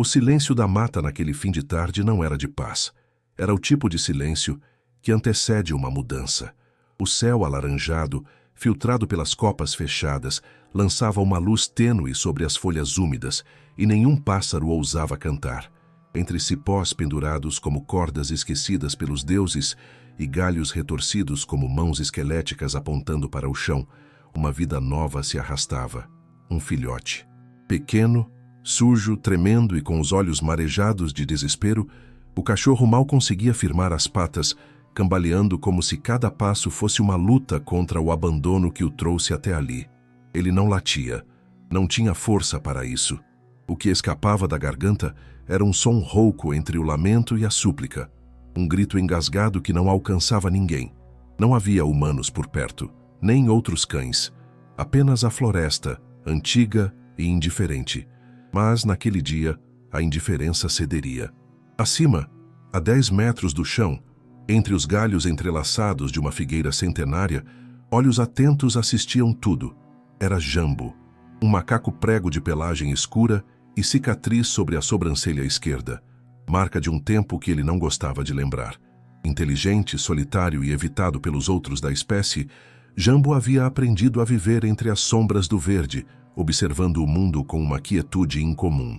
O silêncio da mata naquele fim de tarde não era de paz. Era o tipo de silêncio que antecede uma mudança. O céu alaranjado, filtrado pelas copas fechadas, lançava uma luz tênue sobre as folhas úmidas, e nenhum pássaro ousava cantar. Entre cipós pendurados como cordas esquecidas pelos deuses e galhos retorcidos como mãos esqueléticas apontando para o chão, uma vida nova se arrastava. Um filhote. Pequeno, sujo, tremendo e com os olhos marejados de desespero, o cachorro mal conseguia firmar as patas, cambaleando como se cada passo fosse uma luta contra o abandono que o trouxe até ali. Ele não latia, não tinha força para isso. O que escapava da garganta era um som rouco entre o lamento e a súplica, um grito engasgado que não alcançava ninguém. Não havia humanos por perto, nem outros cães, apenas a floresta, antiga e indiferente. Mas, naquele dia, a indiferença cederia. Acima, a 10 metros do chão, entre os galhos entrelaçados de uma figueira centenária, olhos atentos assistiam tudo. Era Jambo, um macaco prego de pelagem escura e cicatriz sobre a sobrancelha esquerda, marca de um tempo que ele não gostava de lembrar. Inteligente, solitário e evitado pelos outros da espécie, Jambo havia aprendido a viver entre as sombras do verde, observando o mundo com uma quietude incomum.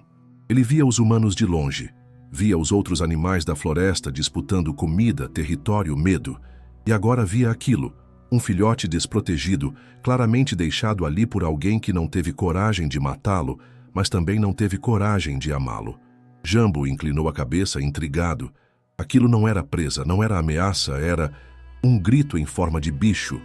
Ele via os humanos de longe, via os outros animais da floresta disputando comida, território, medo, e agora via aquilo, um filhote desprotegido, claramente deixado ali por alguém que não teve coragem de matá-lo, mas também não teve coragem de amá-lo. Jambo inclinou a cabeça, intrigado. Aquilo não era presa, não era ameaça, era um grito em forma de bicho.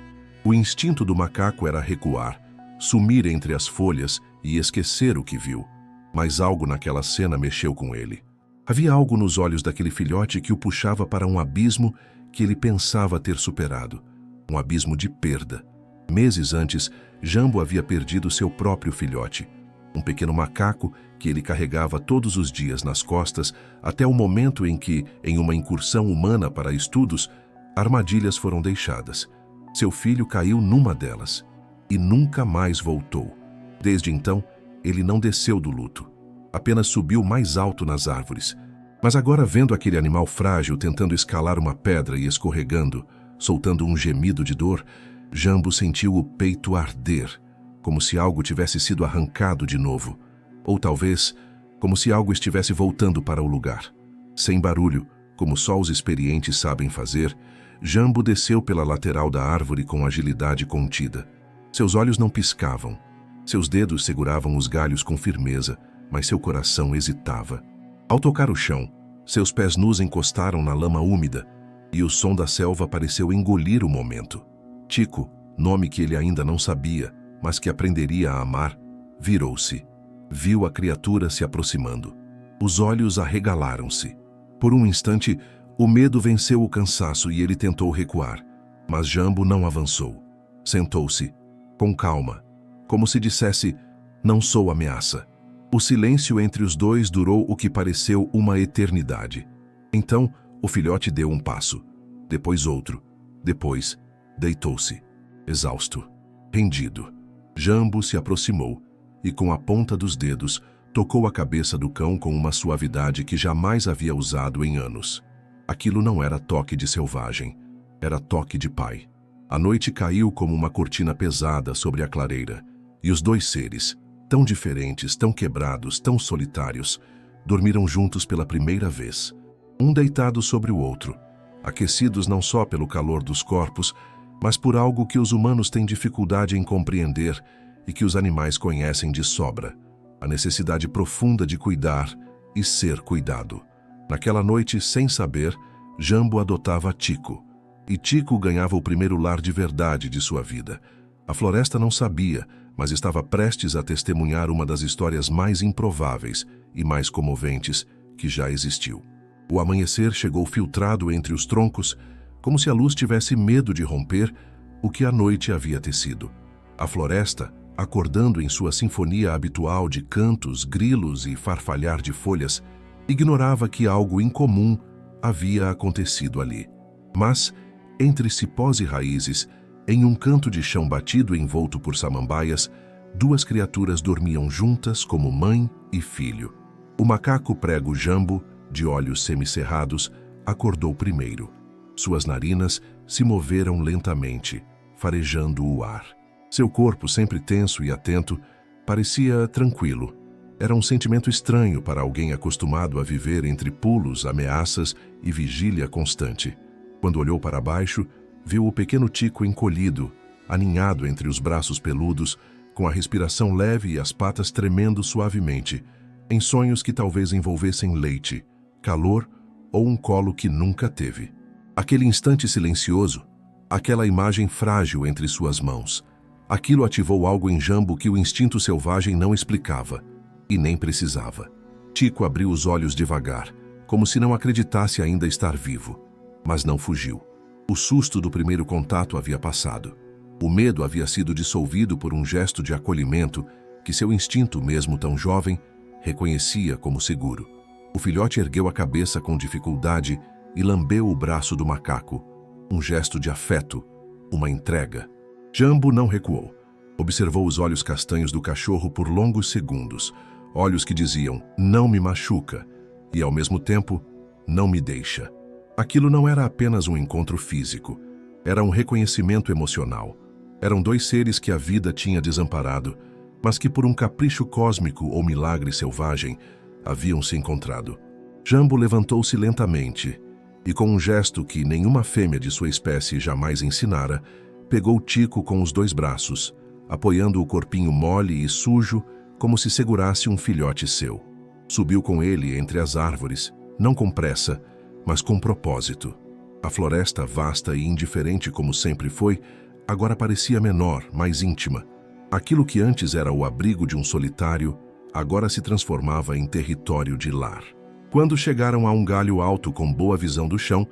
O instinto do macaco era recuar, sumir entre as folhas e esquecer o que viu. Mas algo naquela cena mexeu com ele. Havia algo nos olhos daquele filhote que o puxava para um abismo que ele pensava ter superado. Um abismo de perda. Meses antes, Jambo havia perdido seu próprio filhote. Um pequeno macaco que ele carregava todos os dias nas costas até o momento em que, em uma incursão humana para estudos, armadilhas foram deixadas. Seu filho caiu numa delas e nunca mais voltou. Desde então, ele não desceu do luto. Apenas subiu mais alto nas árvores. Mas agora, vendo aquele animal frágil tentando escalar uma pedra e escorregando, soltando um gemido de dor, Jambo sentiu o peito arder, como se algo tivesse sido arrancado de novo. Ou talvez, como se algo estivesse voltando para o lugar. Sem barulho, como só os experientes sabem fazer, Jambo desceu pela lateral da árvore com agilidade contida. Seus olhos não piscavam. Seus dedos seguravam os galhos com firmeza, mas seu coração hesitava. Ao tocar o chão, seus pés nus encostaram na lama úmida, e o som da selva pareceu engolir o momento. Tico, nome que ele ainda não sabia, mas que aprenderia a amar, virou-se. Viu a criatura se aproximando. Os olhos arregalaram-se. Por um instante, o medo venceu o cansaço e ele tentou recuar, mas Jambo não avançou. Sentou-se, com calma, como se dissesse, não sou ameaça. O silêncio entre os dois durou o que pareceu uma eternidade. Então, o filhote deu um passo, depois outro, depois deitou-se, exausto, rendido. Jambo se aproximou e, com a ponta dos dedos, tocou a cabeça do cão com uma suavidade que jamais havia usado em anos. Aquilo não era toque de selvagem, era toque de pai. A noite caiu como uma cortina pesada sobre a clareira, e os dois seres, tão diferentes, tão quebrados, tão solitários, dormiram juntos pela primeira vez, um deitado sobre o outro, aquecidos não só pelo calor dos corpos, mas por algo que os humanos têm dificuldade em compreender e que os animais conhecem de sobra, a necessidade profunda de cuidar e ser cuidado. Naquela noite, sem saber, Jambo adotava Tico, e Tico ganhava o primeiro lar de verdade de sua vida. A floresta não sabia, mas estava prestes a testemunhar uma das histórias mais improváveis e mais comoventes que já existiu. O amanhecer chegou filtrado entre os troncos, como se a luz tivesse medo de romper o que a noite havia tecido. A floresta, acordando em sua sinfonia habitual de cantos, grilos e farfalhar de folhas, ignorava que algo incomum havia acontecido ali. Mas, entre cipós e raízes, em um canto de chão batido envolto por samambaias, duas criaturas dormiam juntas como mãe e filho. O macaco prego Jambo, de olhos semicerrados, acordou primeiro. Suas narinas se moveram lentamente, farejando o ar. Seu corpo, sempre tenso e atento, parecia tranquilo. Era um sentimento estranho para alguém acostumado a viver entre pulos, ameaças e vigília constante. Quando olhou para baixo, viu o pequeno Tico encolhido, aninhado entre os braços peludos, com a respiração leve e as patas tremendo suavemente, em sonhos que talvez envolvessem leite, calor ou um colo que nunca teve. Aquele instante silencioso, aquela imagem frágil entre suas mãos, aquilo ativou algo em Jambo que o instinto selvagem não explicava e nem precisava. Tico abriu os olhos devagar, como se não acreditasse ainda estar vivo, mas não fugiu. O susto do primeiro contato havia passado. O medo havia sido dissolvido por um gesto de acolhimento que seu instinto, mesmo tão jovem, reconhecia como seguro. O filhote ergueu a cabeça com dificuldade e lambeu o braço do macaco. Um gesto de afeto, uma entrega. Jambo não recuou. Observou os olhos castanhos do cachorro por longos segundos, olhos que diziam, não me machuca, e ao mesmo tempo, não me deixa. Aquilo não era apenas um encontro físico, era um reconhecimento emocional. Eram dois seres que a vida tinha desamparado, mas que por um capricho cósmico ou milagre selvagem, haviam se encontrado. Jambo levantou-se lentamente e, com um gesto que nenhuma fêmea de sua espécie jamais ensinara, pegou Tico com os dois braços, apoiando o corpinho mole e sujo como se segurasse um filhote seu. Subiu com ele entre as árvores, não com pressa, mas com propósito. A floresta, vasta e indiferente como sempre foi, agora parecia menor, mais íntima. Aquilo que antes era o abrigo de um solitário, agora se transformava em território de lar. Quando chegaram a um galho alto com boa visão do chão,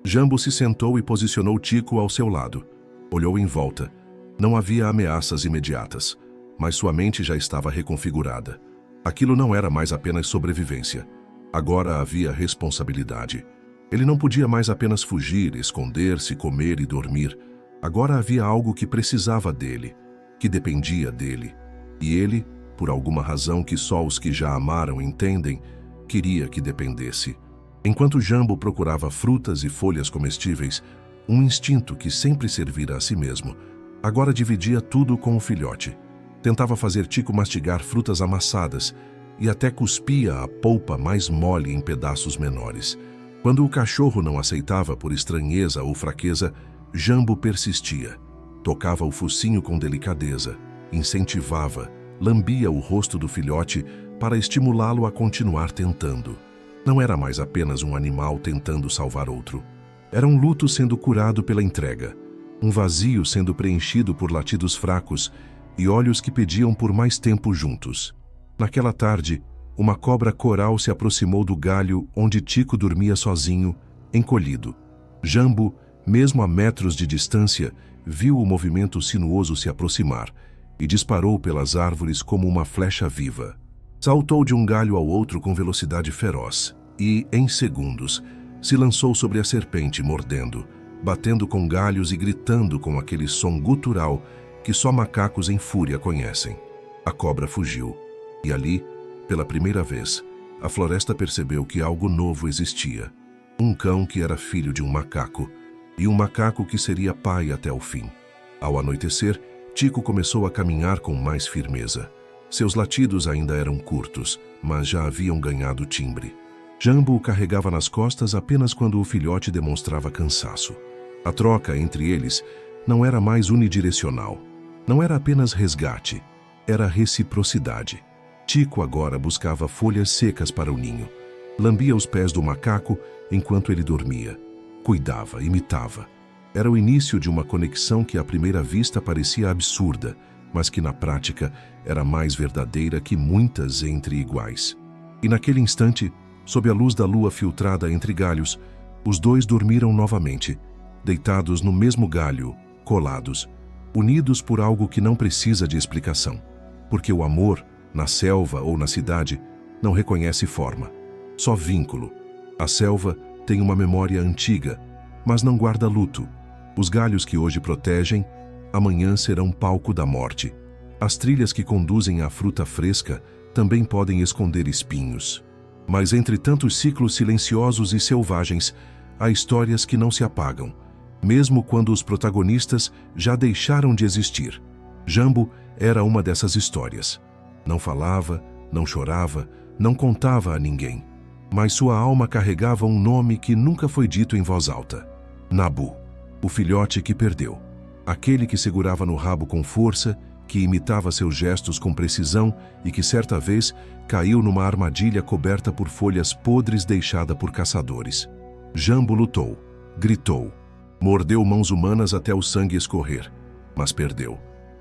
Jambo se sentou e posicionou Tico ao seu lado. Olhou em volta. Não havia ameaças imediatas, mas sua mente já estava reconfigurada. Aquilo não era mais apenas sobrevivência. Agora havia responsabilidade. Ele não podia mais apenas fugir, esconder-se, comer e dormir. Agora havia algo que precisava dele, que dependia dele. E ele, por alguma razão que só os que já amaram entendem, queria que dependesse. Enquanto Jambo procurava frutas e folhas comestíveis, um instinto que sempre servira a si mesmo, agora dividia tudo com o filhote. Tentava fazer Tico mastigar frutas amassadas e até cuspia a polpa mais mole em pedaços menores. Quando o cachorro não aceitava por estranheza ou fraqueza, Jambo persistia. Tocava o focinho com delicadeza, incentivava, lambia o rosto do filhote para estimulá-lo a continuar tentando. Não era mais apenas um animal tentando salvar outro. Era um luto sendo curado pela entrega, um vazio sendo preenchido por latidos fracos e olhos que pediam por mais tempo juntos. Naquela tarde, uma cobra coral se aproximou do galho onde Tico dormia sozinho, encolhido. Jambo, mesmo a metros de distância, viu o movimento sinuoso se aproximar e disparou pelas árvores como uma flecha viva. Saltou de um galho ao outro com velocidade feroz e, em segundos, se lançou sobre a serpente mordendo, batendo com galhos e gritando com aquele som gutural que só macacos em fúria conhecem. A cobra fugiu e ali, pela primeira vez, a floresta percebeu que algo novo existia. Um cão que era filho de um macaco e um macaco que seria pai até o fim. Ao anoitecer, Tico começou a caminhar com mais firmeza. Seus latidos ainda eram curtos, mas já haviam ganhado timbre. Jambo o carregava nas costas apenas quando o filhote demonstrava cansaço. A troca entre eles não era mais unidirecional. Não era apenas resgate, era reciprocidade. Tico agora buscava folhas secas para o ninho. Lambia os pés do macaco enquanto ele dormia. Cuidava, imitava. Era o início de uma conexão que à primeira vista parecia absurda, mas que na prática era mais verdadeira que muitas entre iguais. E naquele instante, sob a luz da lua filtrada entre galhos, os dois dormiram novamente, deitados no mesmo galho, colados, unidos por algo que não precisa de explicação. Porque o amor, na selva ou na cidade, não reconhece forma, só vínculo. A selva tem uma memória antiga, mas não guarda luto. Os galhos que hoje protegem, amanhã serão palco da morte. As trilhas que conduzem à fruta fresca também podem esconder espinhos. Mas entre tantos ciclos silenciosos e selvagens, há histórias que não se apagam, mesmo quando os protagonistas já deixaram de existir. Jambo era uma dessas histórias. Não falava, não chorava, não contava a ninguém. Mas sua alma carregava um nome que nunca foi dito em voz alta. Nabu, o filhote que perdeu. Aquele que segurava no rabo com força, que imitava seus gestos com precisão e que certa vez caiu numa armadilha coberta por folhas podres deixada por caçadores. Jambo lutou, gritou, mordeu mãos humanas até o sangue escorrer, mas perdeu.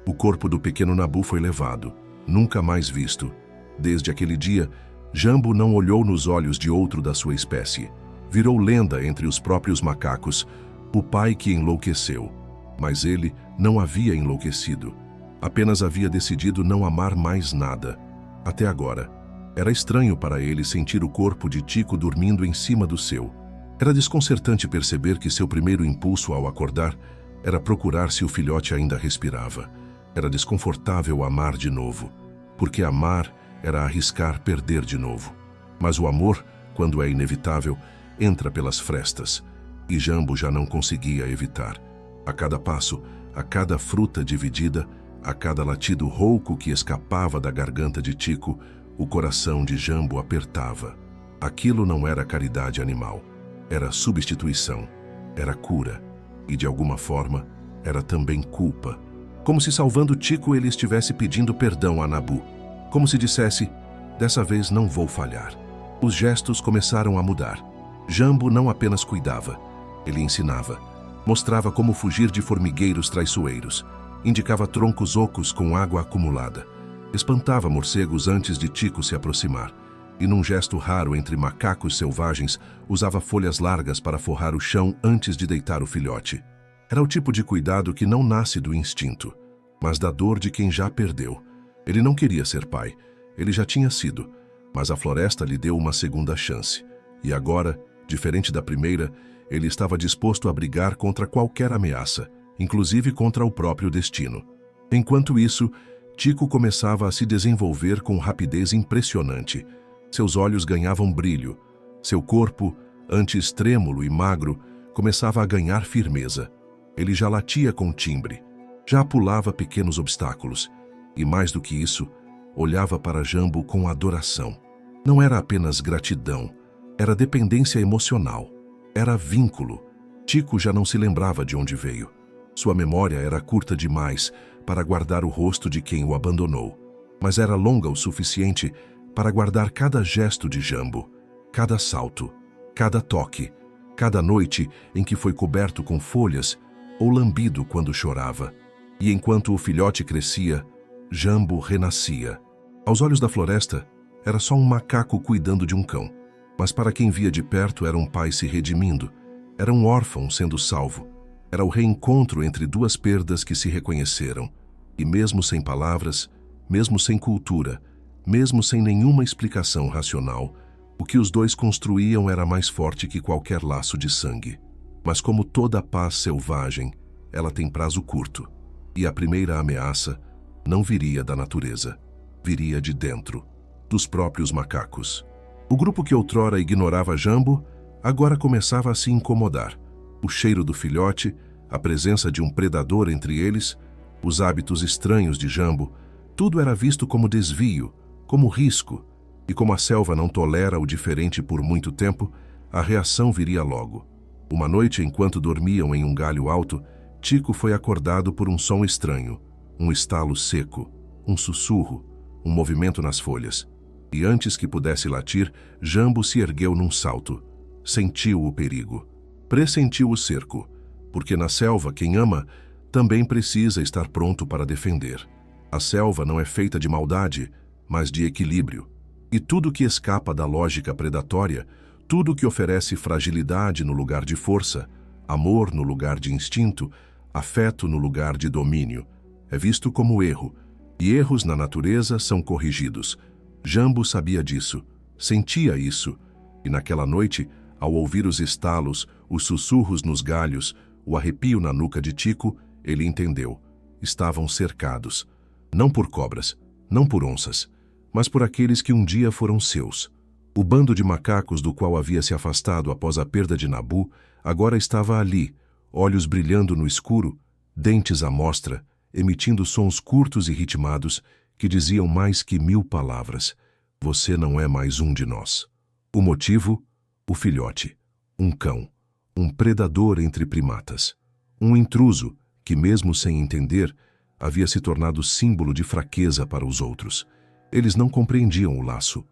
O corpo do pequeno Nabu foi levado, nunca mais visto. Desde aquele dia, Jambo não olhou nos olhos de outro da sua espécie. Virou lenda entre os próprios macacos, o pai que enlouqueceu. Mas ele não havia enlouquecido. Apenas havia decidido não amar mais nada. Até agora. Era estranho para ele sentir o corpo de Tico dormindo em cima do seu. Era desconcertante perceber que seu primeiro impulso ao acordar era procurar se o filhote ainda respirava. Era desconfortável amar de novo, porque amar era arriscar perder de novo. Mas o amor, quando é inevitável, entra pelas frestas, e Jambo já não conseguia evitar. A cada passo, a cada fruta dividida, a cada latido rouco que escapava da garganta de Tico, o coração de Jambo apertava. Aquilo não era caridade animal, era substituição, era cura, e de alguma forma, era também culpa. Como se salvando Tico ele estivesse pedindo perdão a Nabu. Como se dissesse, dessa vez não vou falhar. Os gestos começaram a mudar. Jambo não apenas cuidava, ele ensinava. Mostrava como fugir de formigueiros traiçoeiros. Indicava troncos ocos com água acumulada. Espantava morcegos antes de Tico se aproximar. E num gesto raro entre macacos selvagens, usava folhas largas para forrar o chão antes de deitar o filhote. Era o tipo de cuidado que não nasce do instinto, mas da dor de quem já perdeu. Ele não queria ser pai, ele já tinha sido, mas a floresta lhe deu uma segunda chance. E agora, diferente da primeira, ele estava disposto a brigar contra qualquer ameaça, inclusive contra o próprio destino. Enquanto isso, Tico começava a se desenvolver com rapidez impressionante. Seus olhos ganhavam brilho. Seu corpo, antes trêmulo e magro, começava a ganhar firmeza. Ele já latia com timbre, já pulava pequenos obstáculos. E mais do que isso, olhava para Jambo com adoração. Não era apenas gratidão, era dependência emocional. Era vínculo. Tico já não se lembrava de onde veio. Sua memória era curta demais para guardar o rosto de quem o abandonou, mas era longa o suficiente para guardar cada gesto de Jambo, cada salto, cada toque, cada noite em que foi coberto com folhas ou lambido quando chorava. E enquanto o filhote crescia, Jambo renascia. Aos olhos da floresta, era só um macaco cuidando de um cão, mas para quem via de perto era um pai se redimindo, era um órfão sendo salvo, era o reencontro entre duas perdas que se reconheceram. E mesmo sem palavras, mesmo sem cultura, mesmo sem nenhuma explicação racional, o que os dois construíam era mais forte que qualquer laço de sangue. Mas como toda paz selvagem, ela tem prazo curto, e a primeira ameaça não viria da natureza, viria de dentro, dos próprios macacos. O grupo que outrora ignorava Jambo, agora começava a se incomodar. O cheiro do filhote, a presença de um predador entre eles, os hábitos estranhos de Jambo, tudo era visto como desvio, como risco, e como a selva não tolera o diferente por muito tempo, a reação viria logo. Uma noite, enquanto dormiam em um galho alto, Tico foi acordado por um som estranho, um estalo seco, um sussurro, um movimento nas folhas. E antes que pudesse latir, Jambo se ergueu num salto. Sentiu o perigo. Pressentiu o cerco, porque na selva quem ama também precisa estar pronto para defender. A selva não é feita de maldade, mas de equilíbrio. E tudo que escapa da lógica predatória, tudo que oferece fragilidade no lugar de força, amor no lugar de instinto, afeto no lugar de domínio, é visto como erro, e erros na natureza são corrigidos. Jambo sabia disso, sentia isso, e naquela noite, ao ouvir os estalos, os sussurros nos galhos, o arrepio na nuca de Tico, ele entendeu. Estavam cercados, não por cobras, não por onças, mas por aqueles que um dia foram seus. O bando de macacos do qual havia se afastado após a perda de Nabu agora estava ali, olhos brilhando no escuro, dentes à mostra, emitindo sons curtos e ritmados que diziam mais que 1000 palavras. Você não é mais um de nós. O motivo? O filhote. Um cão. Um predador entre primatas. Um intruso que, mesmo sem entender, havia se tornado símbolo de fraqueza para os outros. Eles não compreendiam o laço.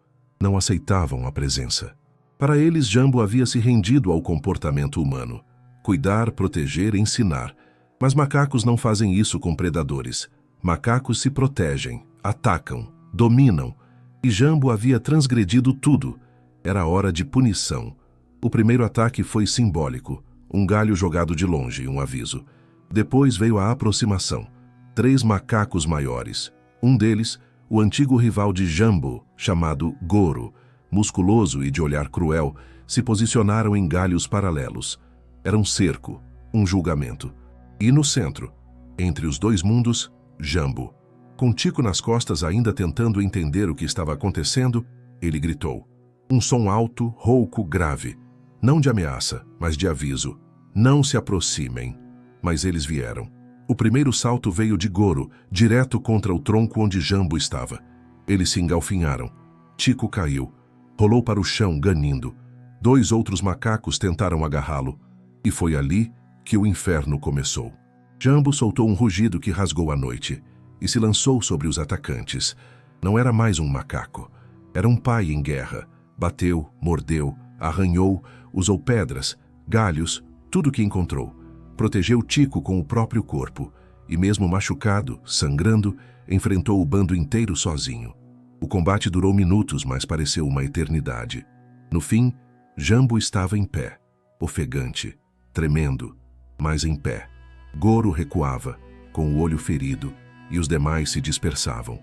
Não aceitavam a presença. Para eles, Jambo havia se rendido ao comportamento humano. Cuidar, proteger, ensinar. Mas macacos não fazem isso com predadores. Macacos se protegem, atacam, dominam. E Jambo havia transgredido tudo. Era hora de punição. O primeiro ataque foi simbólico. Um galho jogado de longe, um aviso. Depois veio a aproximação. 3 macacos maiores. Um deles, o antigo rival de Jambo, chamado Goro, musculoso e de olhar cruel, se posicionaram em galhos paralelos. Era um cerco, um julgamento. E no centro, entre os 2 mundos, Jambo. Com Tico nas costas ainda tentando entender o que estava acontecendo, ele gritou. Um som alto, rouco, grave. Não de ameaça, mas de aviso. Não se aproximem. Mas eles vieram. O primeiro salto veio de Goro, direto contra o tronco onde Jambo estava. Eles se engalfinharam. Tico caiu. Rolou para o chão, ganindo. 2 outros macacos tentaram agarrá-lo. E foi ali que o inferno começou. Jambo soltou um rugido que rasgou a noite e se lançou sobre os atacantes. Não era mais um macaco. Era um pai em guerra. Bateu, mordeu, arranhou, usou pedras, galhos, tudo o que encontrou. Protegeu Tico com o próprio corpo e, mesmo machucado, sangrando, enfrentou o bando inteiro sozinho. O combate durou minutos, mas pareceu uma eternidade. No fim, Jambo estava em pé, ofegante, tremendo, mas em pé. Goro recuava, com o olho ferido, e os demais se dispersavam.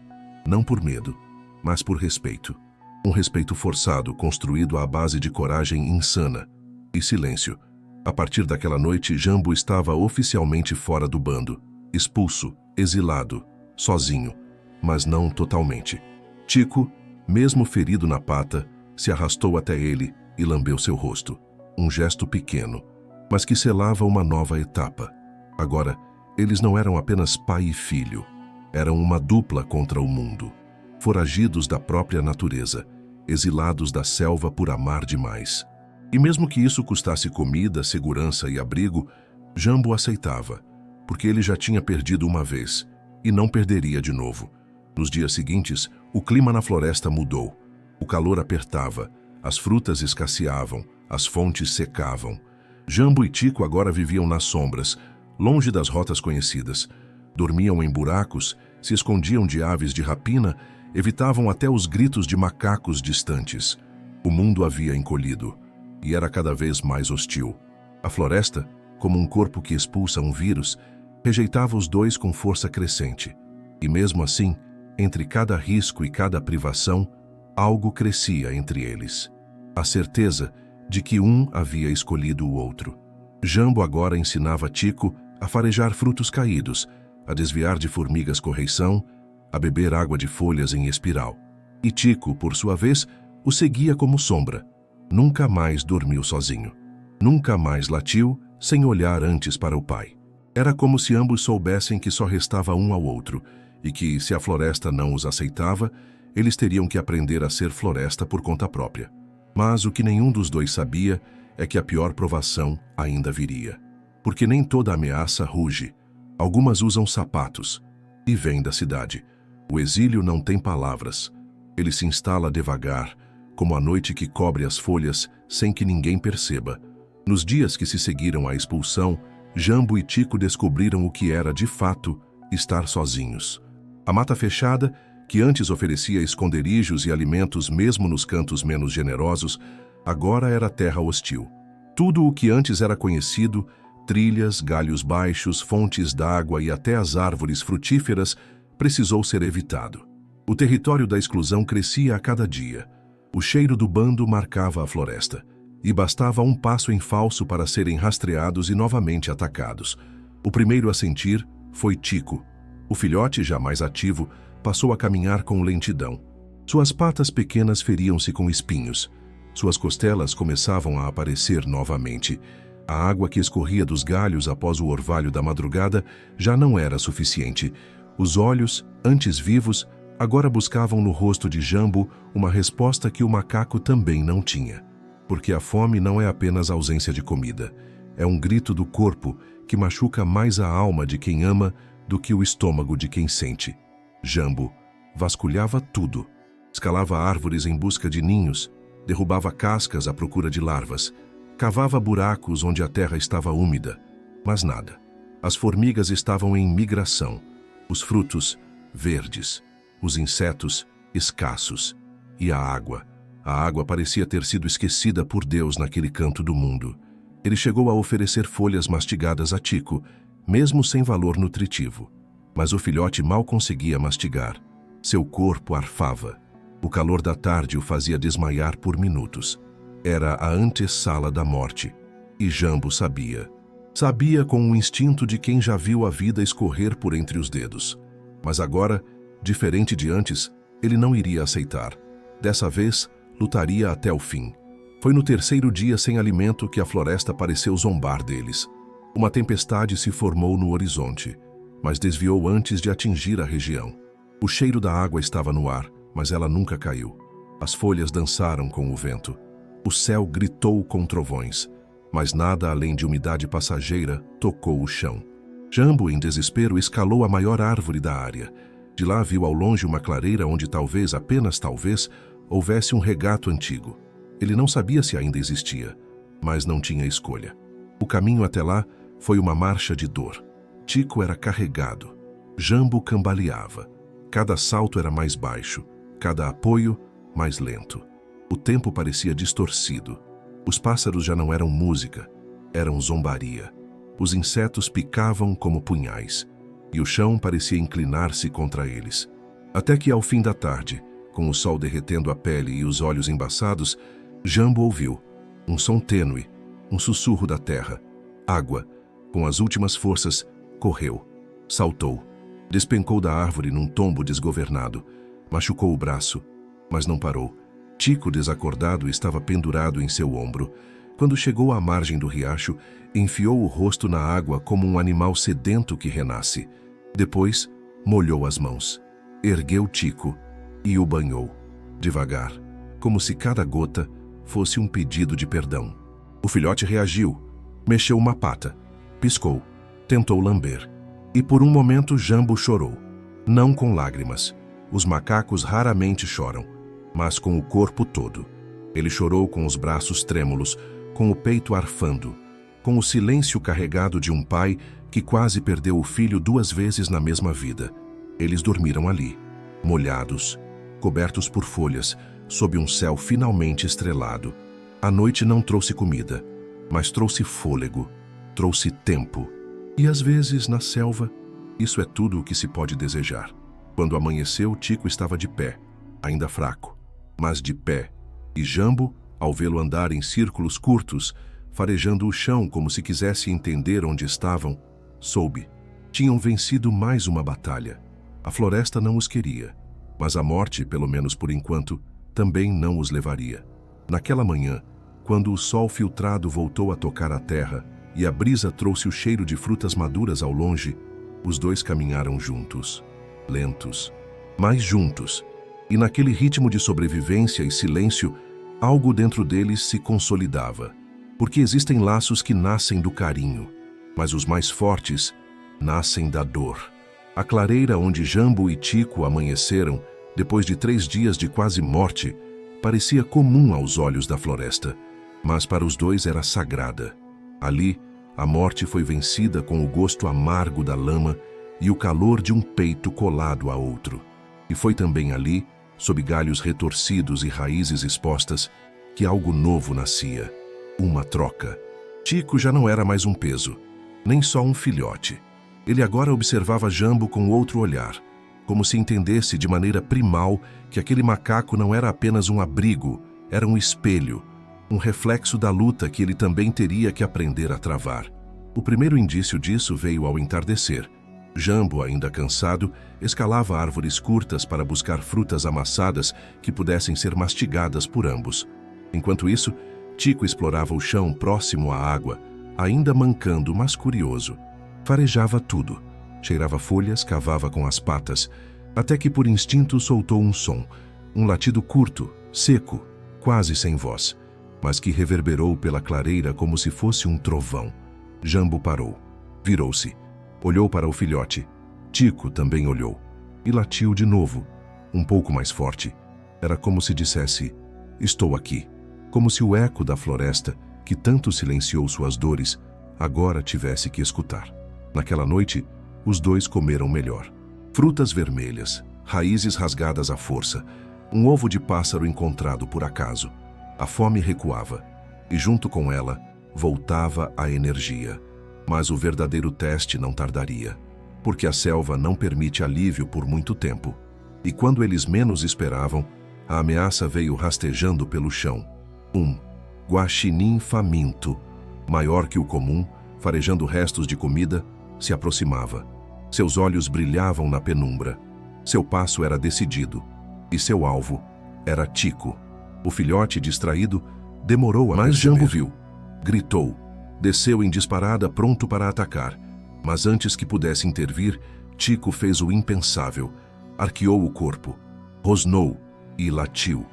Não por medo, mas por respeito. Um respeito forçado, construído à base de coragem insana e silêncio. A partir daquela noite, Jambo estava oficialmente fora do bando, expulso, exilado, sozinho, mas não totalmente. Tico, mesmo ferido na pata, se arrastou até ele e lambeu seu rosto. Um gesto pequeno, mas que selava uma nova etapa. Agora, eles não eram apenas pai e filho. Eram uma dupla contra o mundo. Foragidos da própria natureza, exilados da selva por amar demais. E mesmo que isso custasse comida, segurança e abrigo, Jambo aceitava, porque ele já tinha perdido uma vez e não perderia de novo. Nos dias seguintes, o clima na floresta mudou. O calor apertava, as frutas escasseavam, as fontes secavam. Jambo e Tico agora viviam nas sombras, longe das rotas conhecidas. Dormiam em buracos, se escondiam de aves de rapina, evitavam até os gritos de macacos distantes. O mundo havia encolhido e era cada vez mais hostil. A floresta, como um corpo que expulsa um vírus, rejeitava os 2 com força crescente. E mesmo assim, entre cada risco e cada privação, algo crescia entre eles. A certeza de que um havia escolhido o outro. Jambo agora ensinava Tico a farejar frutos caídos, a desviar de formigas correição, a beber água de folhas em espiral. E Tico, por sua vez, o seguia como sombra. Nunca mais dormiu sozinho. Nunca mais latiu sem olhar antes para o pai. Era como se ambos soubessem que só restava um ao outro e que, se a floresta não os aceitava, eles teriam que aprender a ser floresta por conta própria. Mas o que nenhum dos 2 sabia é que a pior provação ainda viria. Porque nem toda ameaça ruge. Algumas usam sapatos e vêm da cidade. O exílio não tem palavras. Ele se instala devagar, como a noite que cobre as folhas sem que ninguém perceba. Nos dias que se seguiram à expulsão, Jambo e Tico descobriram o que era, de fato, estar sozinhos. A mata fechada, que antes oferecia esconderijos e alimentos mesmo nos cantos menos generosos, agora era terra hostil. Tudo o que antes era conhecido, trilhas, galhos baixos, fontes d'água e até as árvores frutíferas, precisou ser evitado. O território da exclusão crescia a cada dia. O cheiro do bando marcava a floresta, e bastava um passo em falso para serem rastreados e novamente atacados. O primeiro a sentir foi Tico. O filhote, já mais ativo, passou a caminhar com lentidão. Suas patas pequenas feriam-se com espinhos. Suas costelas começavam a aparecer novamente. A água que escorria dos galhos após o orvalho da madrugada já não era suficiente. Os olhos, antes vivos, agora buscavam no rosto de Jambo uma resposta que o macaco também não tinha. Porque a fome não é apenas ausência de comida. É um grito do corpo que machuca mais a alma de quem ama do que o estômago de quem sente. Jambo vasculhava tudo. Escalava árvores em busca de ninhos, derrubava cascas à procura de larvas, cavava buracos onde a terra estava úmida, mas nada. As formigas estavam em migração, os frutos verdes, os insetos escassos e a água parecia ter sido esquecida por Deus naquele canto do mundo. Ele chegou a oferecer folhas mastigadas a Tico, mesmo sem valor nutritivo. Mas o filhote mal conseguia mastigar. Seu corpo arfava. O calor da tarde o fazia desmaiar por minutos. Era a antessala da morte. E Jambo sabia. Sabia com o instinto de quem já viu a vida escorrer por entre os dedos. Mas agora, diferente de antes, ele não iria aceitar. Dessa vez, lutaria até o fim. Foi no terceiro dia sem alimento que a floresta pareceu zombar deles. Uma tempestade se formou no horizonte, mas desviou antes de atingir a região. O cheiro da água estava no ar, mas ela nunca caiu. As folhas dançaram com o vento. O céu gritou com trovões, mas nada além de umidade passageira tocou o chão. Jambo, em desespero, escalou a maior árvore da área. De lá viu ao longe uma clareira onde talvez, apenas talvez, houvesse um regato antigo. Ele não sabia se ainda existia, mas não tinha escolha. O caminho até lá foi uma marcha de dor. Tico era carregado. Jambo cambaleava. Cada salto era mais baixo, cada apoio mais lento. O tempo parecia distorcido. Os pássaros já não eram música, eram zombaria. Os insetos picavam como punhais, e o chão parecia inclinar-se contra eles. Até que, ao fim da tarde, com o sol derretendo a pele e os olhos embaçados, Jambo ouviu um som tênue, um sussurro da terra. Água. Com as últimas forças, correu. Saltou. Despencou da árvore num tombo desgovernado. Machucou o braço, mas não parou. Tico, desacordado, estava pendurado em seu ombro. Quando chegou à margem do riacho, enfiou o rosto na água como um animal sedento que renasce. Depois, molhou as mãos. Ergueu Tico e o banhou. Devagar, como se cada gota fosse um pedido de perdão. O filhote reagiu. Mexeu uma pata. Piscou. Tentou lamber. E por um momento Jambo chorou. Não com lágrimas. Os macacos raramente choram, mas com o corpo todo. Ele chorou com os braços trêmulos, com o peito arfando, com o silêncio carregado de um pai que quase perdeu o filho 2 vezes na mesma vida. Eles dormiram ali, molhados, cobertos por folhas, sob um céu finalmente estrelado. A noite não trouxe comida, mas trouxe fôlego, trouxe tempo. E às vezes, na selva, isso é tudo o que se pode desejar. Quando amanheceu, Tico estava de pé, ainda fraco, mas de pé. E Jambo, ao vê-lo andar em círculos curtos, farejando o chão como se quisesse entender onde estavam, soube. Tinham vencido mais uma batalha. A floresta não os queria, mas a morte, pelo menos por enquanto, também não os levaria. Naquela manhã, quando o sol filtrado voltou a tocar a terra e a brisa trouxe o cheiro de frutas maduras ao longe, os dois caminharam juntos, lentos, mas juntos. E naquele ritmo de sobrevivência e silêncio, algo dentro deles se consolidava. Porque existem laços que nascem do carinho, mas os mais fortes nascem da dor. A clareira onde Jambo e Tico amanheceram, depois de 3 dias de quase morte, parecia comum aos olhos da floresta, mas para os dois era sagrada. Ali, a morte foi vencida com o gosto amargo da lama e o calor de um peito colado a outro. E foi também ali, sob galhos retorcidos e raízes expostas, que algo novo nascia. Uma troca. Tico já não era mais um peso, nem só um filhote. Ele agora observava Jambo com outro olhar, como se entendesse de maneira primal que aquele macaco não era apenas um abrigo, era um espelho, um reflexo da luta que ele também teria que aprender a travar. O primeiro indício disso veio ao entardecer, Jambo, ainda cansado, escalava árvores curtas para buscar frutas amassadas que pudessem ser mastigadas por ambos. Enquanto isso, Tico explorava o chão próximo à água, ainda mancando, mas curioso. Farejava tudo. Cheirava folhas, cavava com as patas, até que por instinto soltou um som, um latido curto, seco, quase sem voz, mas que reverberou pela clareira como se fosse um trovão. Jambo parou. Virou-se. Olhou para o filhote. Tico também olhou. E latiu de novo, um pouco mais forte. Era como se dissesse, estou aqui. Como se o eco da floresta, que tanto silenciou suas dores, agora tivesse que escutar. Naquela noite, os dois comeram melhor. Frutas vermelhas, raízes rasgadas à força, um ovo de pássaro encontrado por acaso. A fome recuava, e junto com ela, voltava a energia. Mas o verdadeiro teste não tardaria, porque a selva não permite alívio por muito tempo. E quando eles menos esperavam, a ameaça veio rastejando pelo chão. Um guaxinim faminto, maior que o comum, farejando restos de comida, se aproximava. Seus olhos brilhavam na penumbra. Seu passo era decidido, e seu alvo era Tico. O filhote, distraído, demorou a perceber. Mas Jambo viu. Gritou. Desceu em disparada, pronto para atacar. Mas antes que pudesse intervir, Tico fez o impensável. Arqueou o corpo, rosnou e latiu.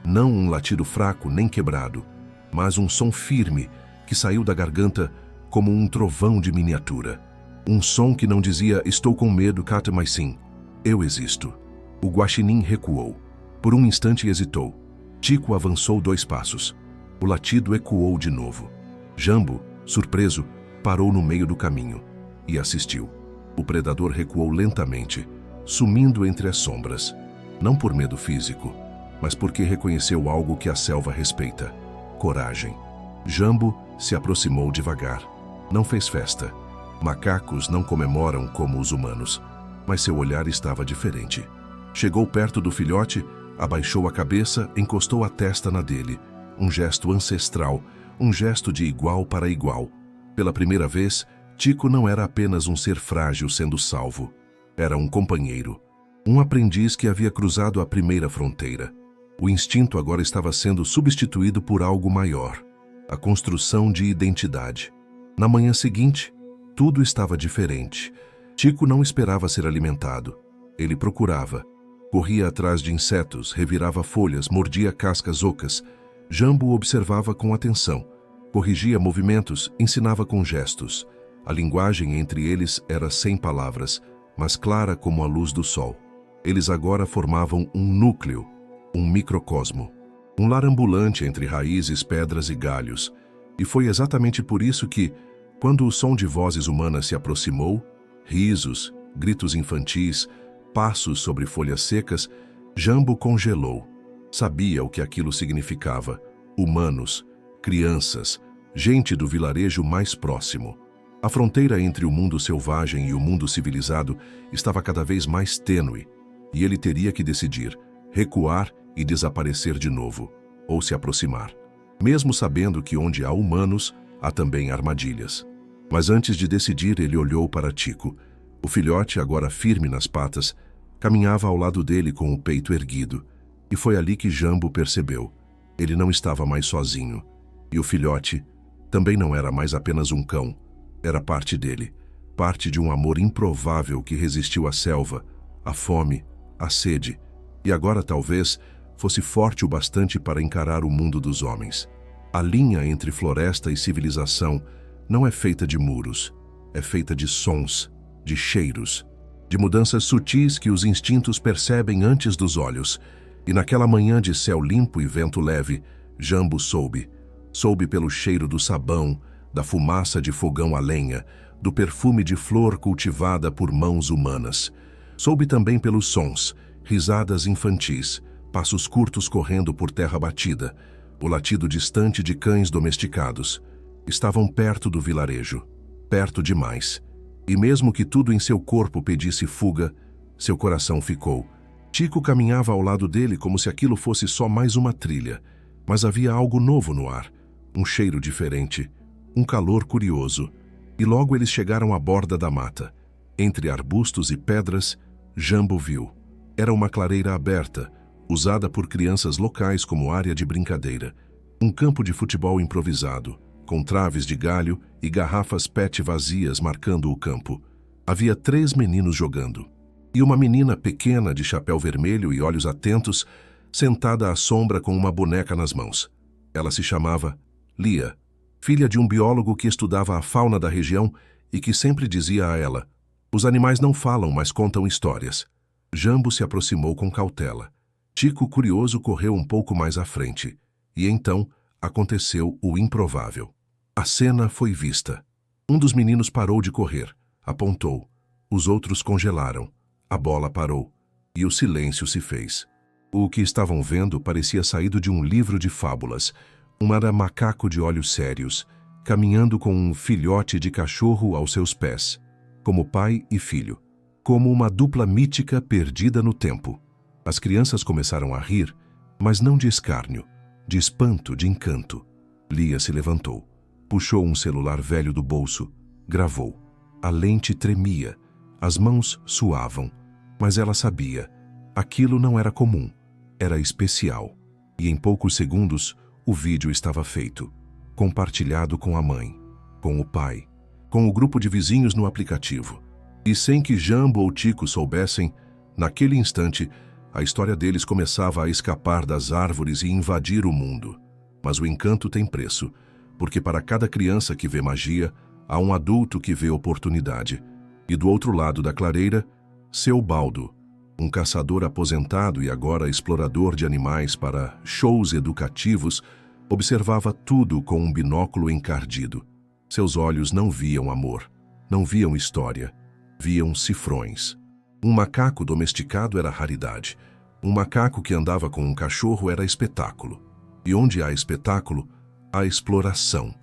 Não um latido fraco nem quebrado, mas um som firme que saiu da garganta como um trovão de miniatura. Um som que não dizia, estou com medo, Cata, mas sim, eu existo. O guaxinim recuou. Por um instante hesitou. Tico avançou 2 passos. O latido ecoou de novo. Jambo, surpreso, parou no meio do caminho e assistiu. O predador recuou lentamente, sumindo entre as sombras. Não por medo físico, mas porque reconheceu algo que a selva respeita: coragem. Jambo se aproximou devagar. Não fez festa. Macacos não comemoram como os humanos, mas seu olhar estava diferente. Chegou perto do filhote, abaixou a cabeça, encostou a testa na dele. Um gesto ancestral, um gesto de igual para igual. Pela primeira vez, Tico não era apenas um ser frágil sendo salvo. Era um companheiro. Um aprendiz que havia cruzado a primeira fronteira. O instinto agora estava sendo substituído por algo maior. A construção de identidade. Na manhã seguinte, tudo estava diferente. Tico não esperava ser alimentado. Ele procurava. Corria atrás de insetos, revirava folhas, mordia cascas ocas. Jambo observava com atenção. Corrigia movimentos, ensinava com gestos. A linguagem entre eles era sem palavras, mas clara como a luz do sol. Eles agora formavam um núcleo, um microcosmo. Um lar ambulante entre raízes, pedras e galhos. E foi exatamente por isso que, quando o som de vozes humanas se aproximou, risos, gritos infantis, passos sobre folhas secas, Jambo congelou. Sabia o que aquilo significava. Humanos, crianças, gente do vilarejo mais próximo. A fronteira entre o mundo selvagem e o mundo civilizado estava cada vez mais tênue, e ele teria que decidir, recuar e desaparecer de novo, ou se aproximar, mesmo sabendo que onde há humanos, há também armadilhas. Mas antes de decidir, ele olhou para Tico. O filhote, agora firme nas patas, caminhava ao lado dele com o peito erguido. E foi ali que Jambo percebeu. Ele não estava mais sozinho. E o filhote também não era mais apenas um cão. Era parte dele. Parte de um amor improvável que resistiu à selva, à fome, à sede. E agora talvez fosse forte o bastante para encarar o mundo dos homens. A linha entre floresta e civilização não é feita de muros. É feita de sons, de cheiros, de mudanças sutis que os instintos percebem antes dos olhos. E naquela manhã de céu limpo e vento leve, Jambo soube. Soube pelo cheiro do sabão, da fumaça de fogão a lenha, do perfume de flor cultivada por mãos humanas. Soube também pelos sons, risadas infantis, passos curtos correndo por terra batida, o latido distante de cães domesticados. Estavam perto do vilarejo, perto demais. E mesmo que tudo em seu corpo pedisse fuga, seu coração ficou. Tico caminhava ao lado dele como se aquilo fosse só mais uma trilha, mas havia algo novo no ar, um cheiro diferente, um calor curioso. E logo eles chegaram à borda da mata. Entre arbustos e pedras, Jambo viu. Era uma clareira aberta, usada por crianças locais como área de brincadeira. Um campo de futebol improvisado, com traves de galho e garrafas PET vazias marcando o campo. Havia 3 meninos jogando. E uma menina pequena de chapéu vermelho e olhos atentos, sentada à sombra com uma boneca nas mãos. Ela se chamava Lia, filha de um biólogo que estudava a fauna da região e que sempre dizia a ela: "Os animais não falam, mas contam histórias." Jambo se aproximou com cautela. Tico, curioso, correu um pouco mais à frente. E então aconteceu o improvável. A cena foi vista. Um dos meninos parou de correr, apontou. Os outros congelaram. A bola parou. E o silêncio se fez. O que estavam vendo parecia saído de um livro de fábulas. Era macaco de olhos sérios, caminhando com um filhote de cachorro aos seus pés, como pai e filho, como uma dupla mítica perdida no tempo. As crianças começaram a rir, mas não de escárnio, de espanto, de encanto. Lia se levantou, puxou um celular velho do bolso, gravou. A lente tremia, as mãos suavam, mas ela sabia. Aquilo não era comum, era especial. E em poucos segundos, o vídeo estava feito, compartilhado com a mãe, com o pai, com o grupo de vizinhos no aplicativo. E sem que Jambo ou Tico soubessem, naquele instante, a história deles começava a escapar das árvores e invadir o mundo. Mas o encanto tem preço, porque para cada criança que vê magia, há um adulto que vê oportunidade. E do outro lado da clareira, seu Baldo, um caçador aposentado e agora explorador de animais para shows educativos, observava tudo com um binóculo encardido. Seus olhos não viam amor, não viam história, viam cifrões. Um macaco domesticado era raridade. Um macaco que andava com um cachorro era espetáculo. E onde há espetáculo, há exploração.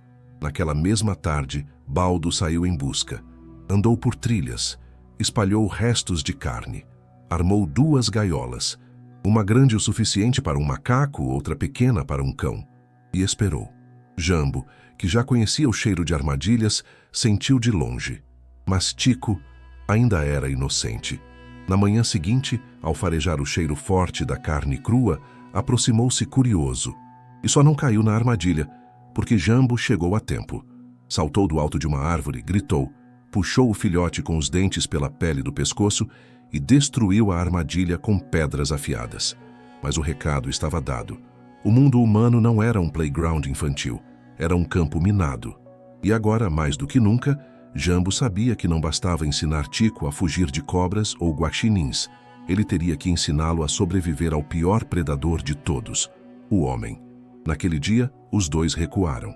Naquela mesma tarde, Baldo saiu em busca. Andou por trilhas, espalhou restos de carne, armou 2 gaiolas, uma grande o suficiente para um macaco, outra pequena para um cão, e esperou. Jambo, que já conhecia o cheiro de armadilhas, sentiu de longe. Mas Tico ainda era inocente. Na manhã seguinte, ao farejar o cheiro forte da carne crua, aproximou-se curioso. E só não caiu na armadilha, porque Jambo chegou a tempo. Saltou do alto de uma árvore, gritou, puxou o filhote com os dentes pela pele do pescoço e destruiu a armadilha com pedras afiadas. Mas o recado estava dado. O mundo humano não era um playground infantil, era um campo minado. E agora, mais do que nunca, Jambo sabia que não bastava ensinar Tico a fugir de cobras ou guaxinins. Ele teria que ensiná-lo a sobreviver ao pior predador de todos, o homem. Naquele dia, os dois recuaram.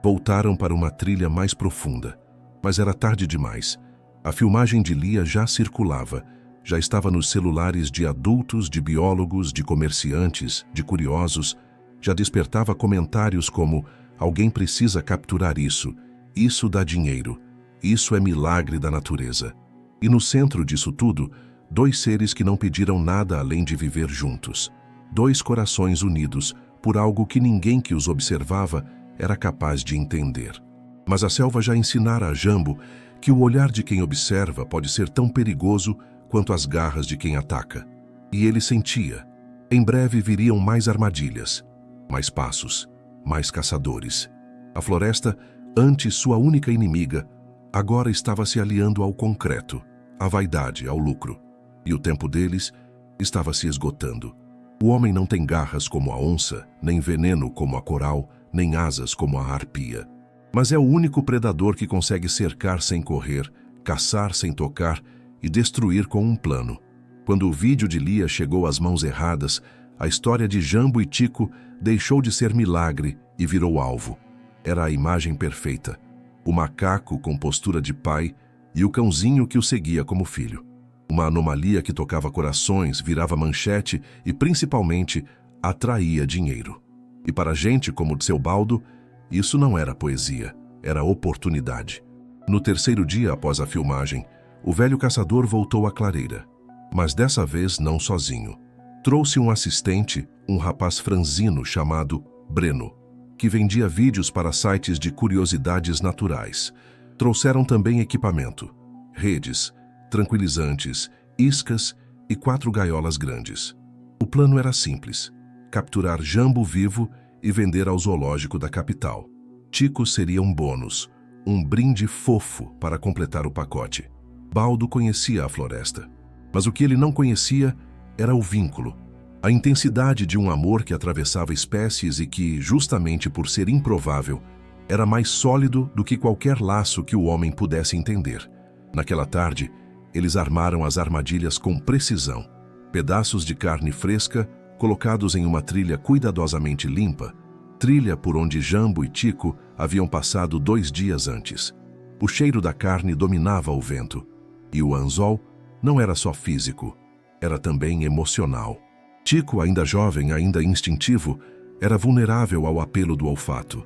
Voltaram para uma trilha mais profunda. Mas era tarde demais. A filmagem de Lia já circulava, já estava nos celulares de adultos, de biólogos, de comerciantes, de curiosos. Já despertava comentários como: alguém precisa capturar isso, isso dá dinheiro. Isso é milagre da natureza. E no centro disso tudo, 2 seres que não pediram nada além de viver juntos. 2 corações unidos por algo que ninguém que os observava era capaz de entender. Mas a selva já ensinara a Jambo que o olhar de quem observa pode ser tão perigoso quanto as garras de quem ataca. E ele sentia. Em breve viriam mais armadilhas, mais passos, mais caçadores. A floresta, antes sua única inimiga, agora estava se aliando ao concreto, à vaidade, ao lucro. E o tempo deles estava se esgotando. O homem não tem garras como a onça, nem veneno como a coral, nem asas como a arpia. Mas é o único predador que consegue cercar sem correr, caçar sem tocar e destruir com um plano. Quando o vídeo de Lia chegou às mãos erradas, a história de Jambo e Tico deixou de ser milagre e virou alvo. Era a imagem perfeita. O macaco com postura de pai e o cãozinho que o seguia como filho. Uma anomalia que tocava corações, virava manchete e, principalmente, atraía dinheiro. E para gente como seu Baldo, isso não era poesia, era oportunidade. No terceiro dia após a filmagem, o velho caçador voltou à clareira. Mas dessa vez não sozinho. Trouxe um assistente, um rapaz franzino chamado Breno, que vendia vídeos para sites de curiosidades naturais. Trouxeram também equipamento, redes, tranquilizantes, iscas e 4 gaiolas grandes. O plano era simples: capturar Jambo vivo e vender ao zoológico da capital. Tico seria um bônus, um brinde fofo para completar o pacote. Baldo conhecia a floresta, mas o que ele não conhecia era o vínculo, a intensidade de um amor que atravessava espécies e que, justamente por ser improvável, era mais sólido do que qualquer laço que o homem pudesse entender. Naquela tarde, eles armaram as armadilhas com precisão. Pedaços de carne fresca, colocados em uma trilha cuidadosamente limpa, trilha por onde Jambo e Tico haviam passado 2 dias antes. O cheiro da carne dominava o vento, e o anzol não era só físico, era também emocional. Tico, ainda jovem, ainda instintivo, era vulnerável ao apelo do olfato.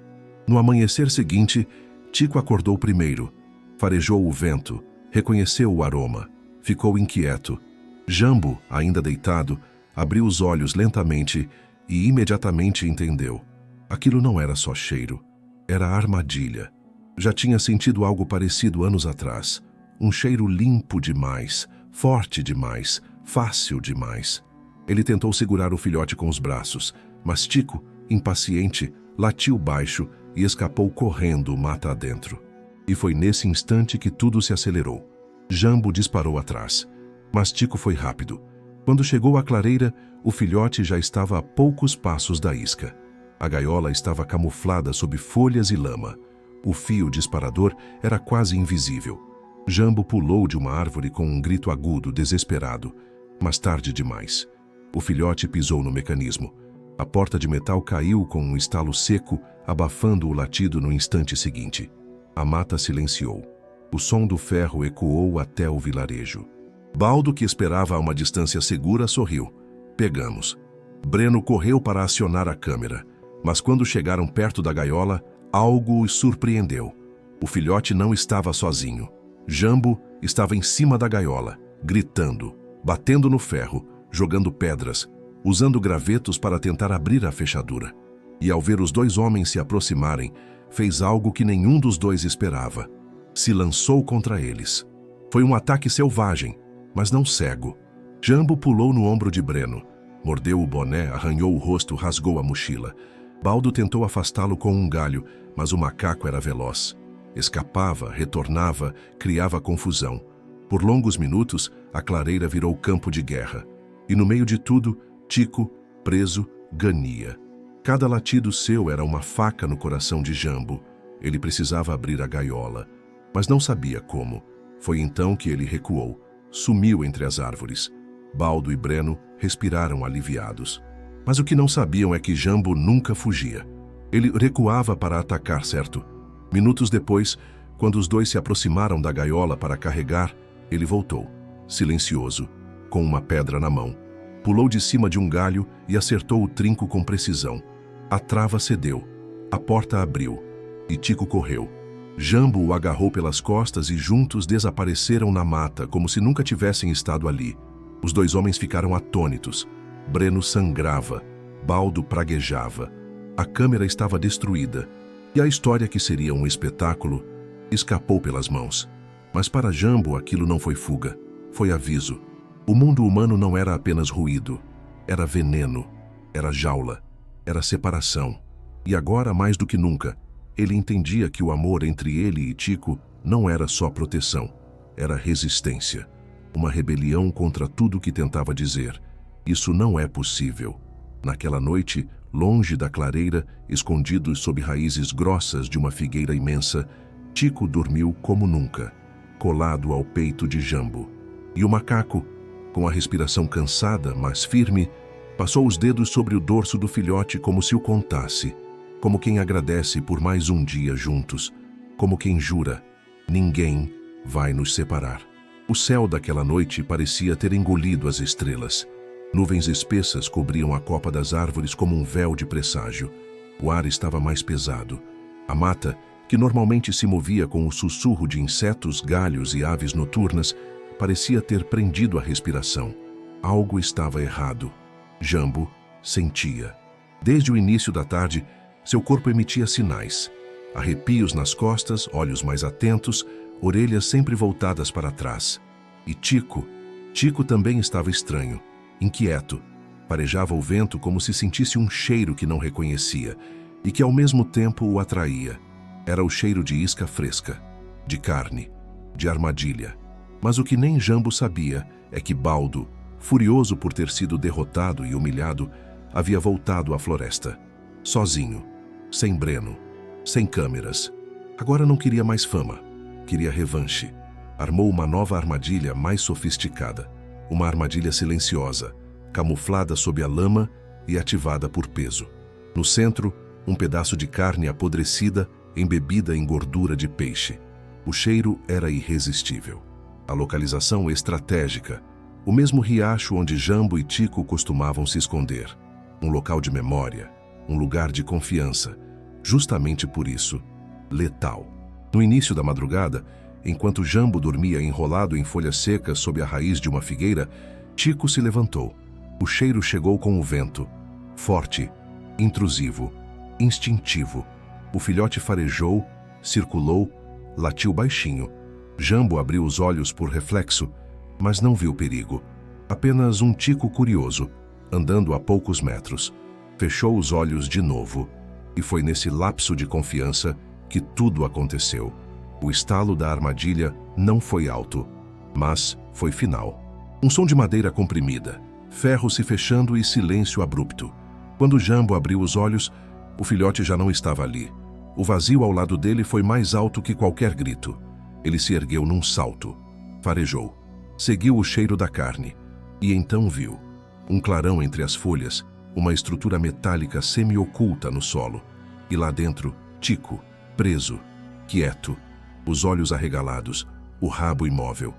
No amanhecer seguinte, Tico acordou primeiro, farejou o vento, reconheceu o aroma, ficou inquieto. Jambo, ainda deitado, abriu os olhos lentamente e imediatamente entendeu. Aquilo não era só cheiro, era armadilha. Já tinha sentido algo parecido anos atrás. Um cheiro limpo demais, forte demais, fácil demais. Ele tentou segurar o filhote com os braços, mas Tico, impaciente, latiu baixo e escapou correndo mata adentro. E foi nesse instante que tudo se acelerou. Jambo disparou atrás, mas Tico foi rápido. Quando chegou à clareira, o filhote já estava a poucos passos da isca. A gaiola estava camuflada sob folhas e lama. O fio disparador era quase invisível. Jambo pulou de uma árvore com um grito agudo, desesperado. Mas tarde demais. O filhote pisou no mecanismo. A porta de metal caiu com um estalo seco, abafando o latido no instante seguinte. A mata silenciou. O som do ferro ecoou até o vilarejo. Baldo, que esperava a uma distância segura, sorriu. Pegamos. Breno correu para acionar a câmera, mas quando chegaram perto da gaiola, algo os surpreendeu. O filhote não estava sozinho. Jambo estava em cima da gaiola, gritando, batendo no ferro, jogando pedras, usando gravetos para tentar abrir a fechadura. E ao ver os 2 homens se aproximarem, fez algo que nenhum dos 2 esperava. Se lançou contra eles. Foi um ataque selvagem, mas não cego. Jambo pulou no ombro de Breno, mordeu o boné, arranhou o rosto, rasgou a mochila. Baldo tentou afastá-lo com um galho, mas o macaco era veloz. Escapava, retornava, criava confusão. Por longos minutos, a clareira virou campo de guerra. E no meio de tudo, Tico, preso, ganhia. Cada latido seu era uma faca no coração de Jambo. Ele precisava abrir a gaiola, mas não sabia como. Foi então que ele recuou, sumiu entre as árvores. Baldo e Breno respiraram aliviados. Mas o que não sabiam é que Jambo nunca fugia. Ele recuava para atacar, certo? Minutos depois, quando os 2 se aproximaram da gaiola para carregar, ele voltou, silencioso, com uma pedra na mão. Pulou de cima de um galho e acertou o trinco com precisão. A trava cedeu, a porta abriu e Tico correu. Jambo o agarrou pelas costas e juntos desapareceram na mata, como se nunca tivessem estado ali. Os 2 homens ficaram atônitos. Breno sangrava, Baldo praguejava. A câmera estava destruída e a história, que seria um espetáculo, escapou pelas mãos. Mas para Jambo aquilo não foi fuga, foi aviso. O mundo humano não era apenas ruído, era veneno, era jaula, era separação. E agora, mais do que nunca, ele entendia que o amor entre ele e Tico não era só proteção, era resistência. Uma rebelião contra tudo que tentava dizer: isso não é possível. Naquela noite, longe da clareira, escondidos sob raízes grossas de uma figueira imensa, Tico dormiu como nunca, colado ao peito de Jambo. E o macaco, com a respiração cansada, mas firme, passou os dedos sobre o dorso do filhote como se o contasse, como quem agradece por mais um dia juntos, como quem jura: ninguém vai nos separar. O céu daquela noite parecia ter engolido as estrelas. Nuvens espessas cobriam a copa das árvores como um véu de presságio. O ar estava mais pesado. A mata, que normalmente se movia com o sussurro de insetos, galhos e aves noturnas, parecia ter prendido a respiração. Algo estava errado. Jambo sentia. Desde o início da tarde, seu corpo emitia sinais. Arrepios nas costas, olhos mais atentos, orelhas sempre voltadas para trás. E Tico também estava estranho, inquieto. Parejava o vento como se sentisse um cheiro que não reconhecia e que ao mesmo tempo o atraía. Era o cheiro de isca fresca, de carne, de armadilha. Mas o que nem Jambo sabia é que Baldo, furioso por ter sido derrotado e humilhado, havia voltado à floresta. Sozinho, sem Breno, sem câmeras. Agora não queria mais fama, queria revanche. Armou uma nova armadilha mais sofisticada. Uma armadilha silenciosa, camuflada sob a lama e ativada por peso. No centro, um pedaço de carne apodrecida, embebida em gordura de peixe. O cheiro era irresistível. A localização estratégica, o mesmo riacho onde Jambo e Tico costumavam se esconder. Um local de memória, um lugar de confiança. Justamente por isso, letal. No início da madrugada, enquanto Jambo dormia enrolado em folhas secas sob a raiz de uma figueira, Tico se levantou. O cheiro chegou com o vento. Forte, intrusivo, instintivo. O filhote farejou, circulou, latiu baixinho. Jambo abriu os olhos por reflexo, mas não viu perigo. Apenas um Tico curioso, andando a poucos metros. Fechou os olhos de novo, e foi nesse lapso de confiança que tudo aconteceu. O estalo da armadilha não foi alto, mas foi final. Um som de madeira comprimida, ferro se fechando e silêncio abrupto. Quando Jambo abriu os olhos, o filhote já não estava ali. O vazio ao lado dele foi mais alto que qualquer grito. Ele se ergueu num salto, farejou, seguiu o cheiro da carne e então viu um clarão entre as folhas, uma estrutura metálica semi-oculta no solo. E lá dentro, Tico, preso, quieto, os olhos arregalados, o rabo imóvel.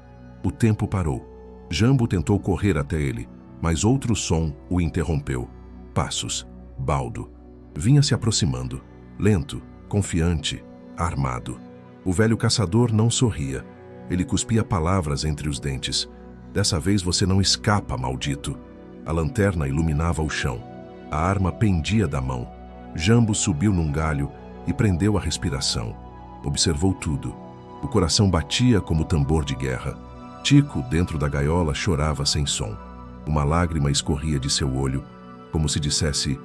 O tempo parou. Jambo tentou correr até ele, mas outro som o interrompeu. Passos. Baldo. Vinha se aproximando, lento, confiante, armado. O velho caçador não sorria. Ele cuspia palavras entre os dentes. Dessa vez você não escapa, maldito. A lanterna iluminava o chão. A arma pendia da mão. Jambo subiu num galho e prendeu a respiração. Observou tudo. O coração batia como tambor de guerra. Tico, dentro da gaiola, chorava sem som. Uma lágrima escorria de seu olho, como se dissesse,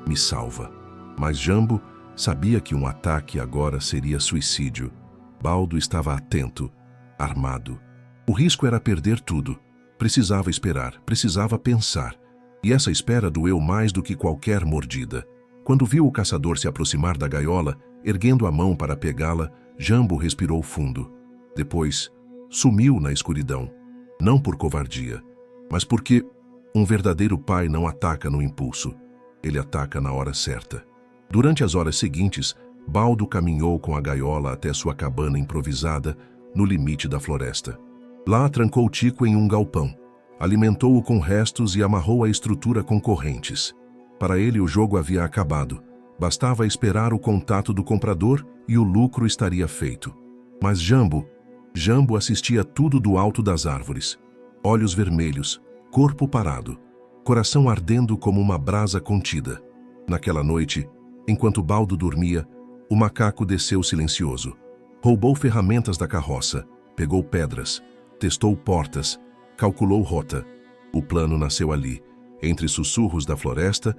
me salva. Mas Jambo sabia que um ataque agora seria suicídio. Baldo estava atento, armado. O risco era perder tudo. Precisava esperar, precisava pensar. E essa espera doeu mais do que qualquer mordida. Quando viu o caçador se aproximar da gaiola, erguendo a mão para pegá-la, Jambo respirou fundo. Depois, sumiu na escuridão. Não por covardia, mas porque um verdadeiro pai não ataca no impulso. Ele ataca na hora certa. Durante as horas seguintes, Baldo caminhou com a gaiola até sua cabana improvisada, no limite da floresta. Lá trancou Tico em um galpão, alimentou-o com restos e amarrou a estrutura com correntes. Para ele o jogo havia acabado. Bastava esperar o contato do comprador e o lucro estaria feito. Mas Jambo assistia tudo do alto das árvores. Olhos vermelhos, corpo parado, coração ardendo como uma brasa contida. Naquela noite, enquanto Baldo dormia, o macaco desceu silencioso. Roubou ferramentas da carroça, pegou pedras, testou portas, calculou rota. O plano nasceu ali, entre sussurros da floresta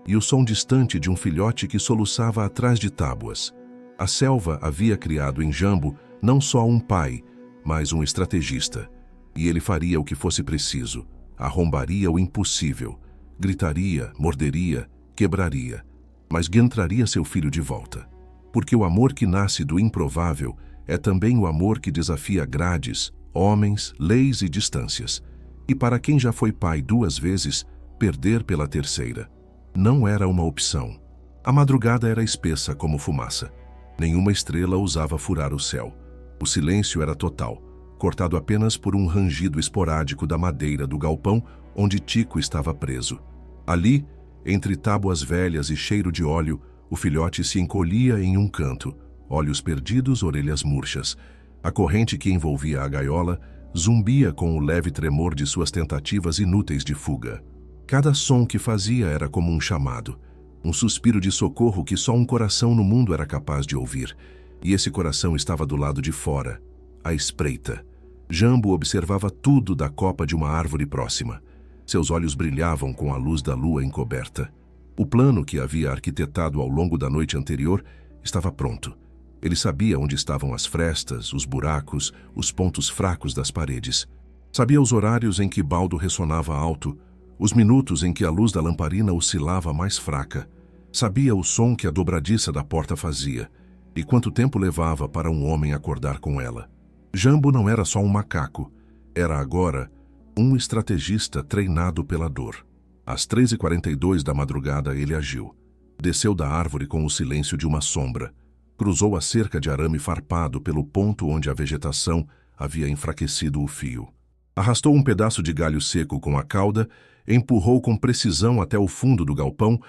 e o som distante de um filhote que soluçava atrás de tábuas. A selva havia criado em Jambo não só um pai, mas um estrategista. E ele faria o que fosse preciso, arrombaria o impossível, gritaria, morderia, quebraria, mas entraria seu filho de volta. Porque o amor que nasce do improvável é também o amor que desafia grades, homens, leis e distâncias. E para quem já foi pai 2 vezes, perder pela terceira não era uma opção. A madrugada era espessa como fumaça. Nenhuma estrela ousava furar o céu. O silêncio era total, cortado apenas por um rangido esporádico da madeira do galpão onde Tico estava preso. Ali, entre tábuas velhas e cheiro de óleo, o filhote se encolhia em um canto, olhos perdidos, orelhas murchas. A corrente que envolvia a gaiola zumbia com o leve tremor de suas tentativas inúteis de fuga. Cada som que fazia era como um chamado, um suspiro de socorro que só um coração no mundo era capaz de ouvir. E esse coração estava do lado de fora, à espreita. Jambo observava tudo da copa de uma árvore próxima. Seus olhos brilhavam com a luz da lua encoberta. O plano que havia arquitetado ao longo da noite anterior estava pronto. Ele sabia onde estavam as frestas, os buracos, os pontos fracos das paredes. Sabia os horários em que Baldo ressonava alto, os minutos em que a luz da lamparina oscilava mais fraca. Sabia o som que a dobradiça da porta fazia e quanto tempo levava para um homem acordar com ela. Jambo não era só um macaco, era agora um estrategista treinado pela dor. Às 3h42 da madrugada ele agiu. Desceu da árvore com o silêncio de uma sombra. Cruzou a cerca de arame farpado pelo ponto onde a vegetação havia enfraquecido o fio. Arrastou um pedaço de galho seco com a cauda, empurrou com precisão até o fundo do galpão,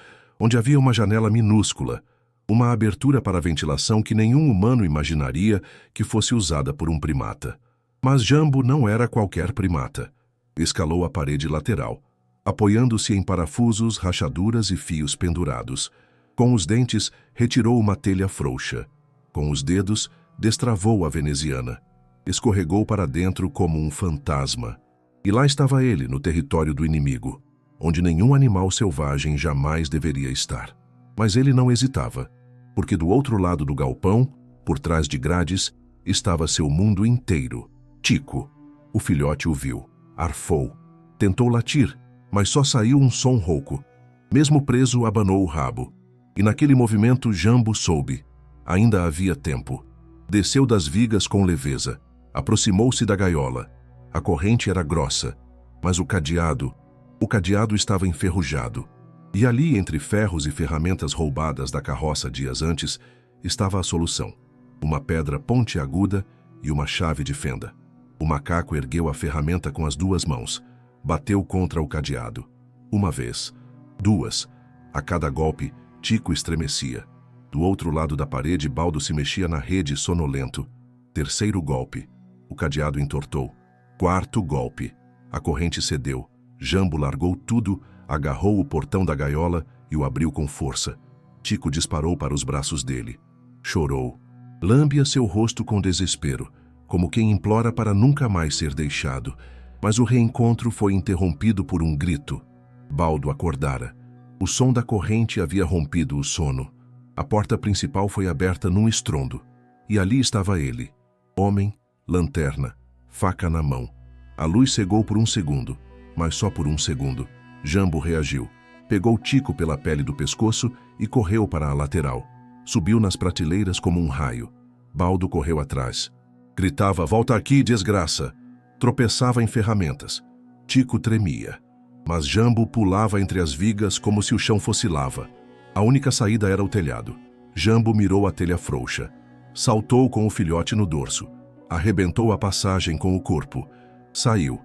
onde havia uma janela minúscula, uma abertura para ventilação que nenhum humano imaginaria que fosse usada por um primata. Mas Jambo não era qualquer primata. Escalou a parede lateral, apoiando-se em parafusos, rachaduras e fios pendurados. Com os dentes, retirou uma telha frouxa. Com os dedos, destravou a veneziana. Escorregou para dentro como um fantasma. E lá estava ele, no território do inimigo, onde nenhum animal selvagem jamais deveria estar. Mas ele não hesitava, porque do outro lado do galpão, por trás de grades, estava seu mundo inteiro. Tico. O filhote o viu, arfou. Tentou latir, mas só saiu um som rouco. Mesmo preso, abanou o rabo. E naquele movimento Jambo soube. Ainda havia tempo. Desceu das vigas com leveza. Aproximou-se da gaiola. A corrente era grossa, mas o cadeado estava enferrujado. E ali, entre ferros e ferramentas roubadas da carroça dias antes, estava a solução. Uma pedra pontiaguda e uma chave de fenda. O macaco ergueu a ferramenta com as duas mãos. Bateu contra o cadeado. Uma vez, duas. A cada golpe, Tico estremecia. Do outro lado da parede, Baldo se mexia na rede sonolento. Terceiro golpe. O cadeado entortou. Quarto golpe. A corrente cedeu. Jambo largou tudo, agarrou o portão da gaiola e o abriu com força. Tico disparou para os braços dele. Chorou. Lambia seu rosto com desespero, como quem implora para nunca mais ser deixado. Mas o reencontro foi interrompido por um grito. Baldo acordara. O som da corrente havia rompido o sono. A porta principal foi aberta num estrondo. E ali estava ele. Homem, lanterna, faca na mão. A luz cegou por um segundo, mas só por um segundo. Jambo reagiu. Pegou Tico pela pele do pescoço e correu para a lateral. Subiu nas prateleiras como um raio. Baldo correu atrás. Gritava, volta aqui, desgraça! Tropeçava em ferramentas. Tico tremia. Mas Jambo pulava entre as vigas como se o chão fosse lava. A única saída era o telhado. Jambo mirou a telha frouxa. Saltou com o filhote no dorso. Arrebentou a passagem com o corpo. Saiu.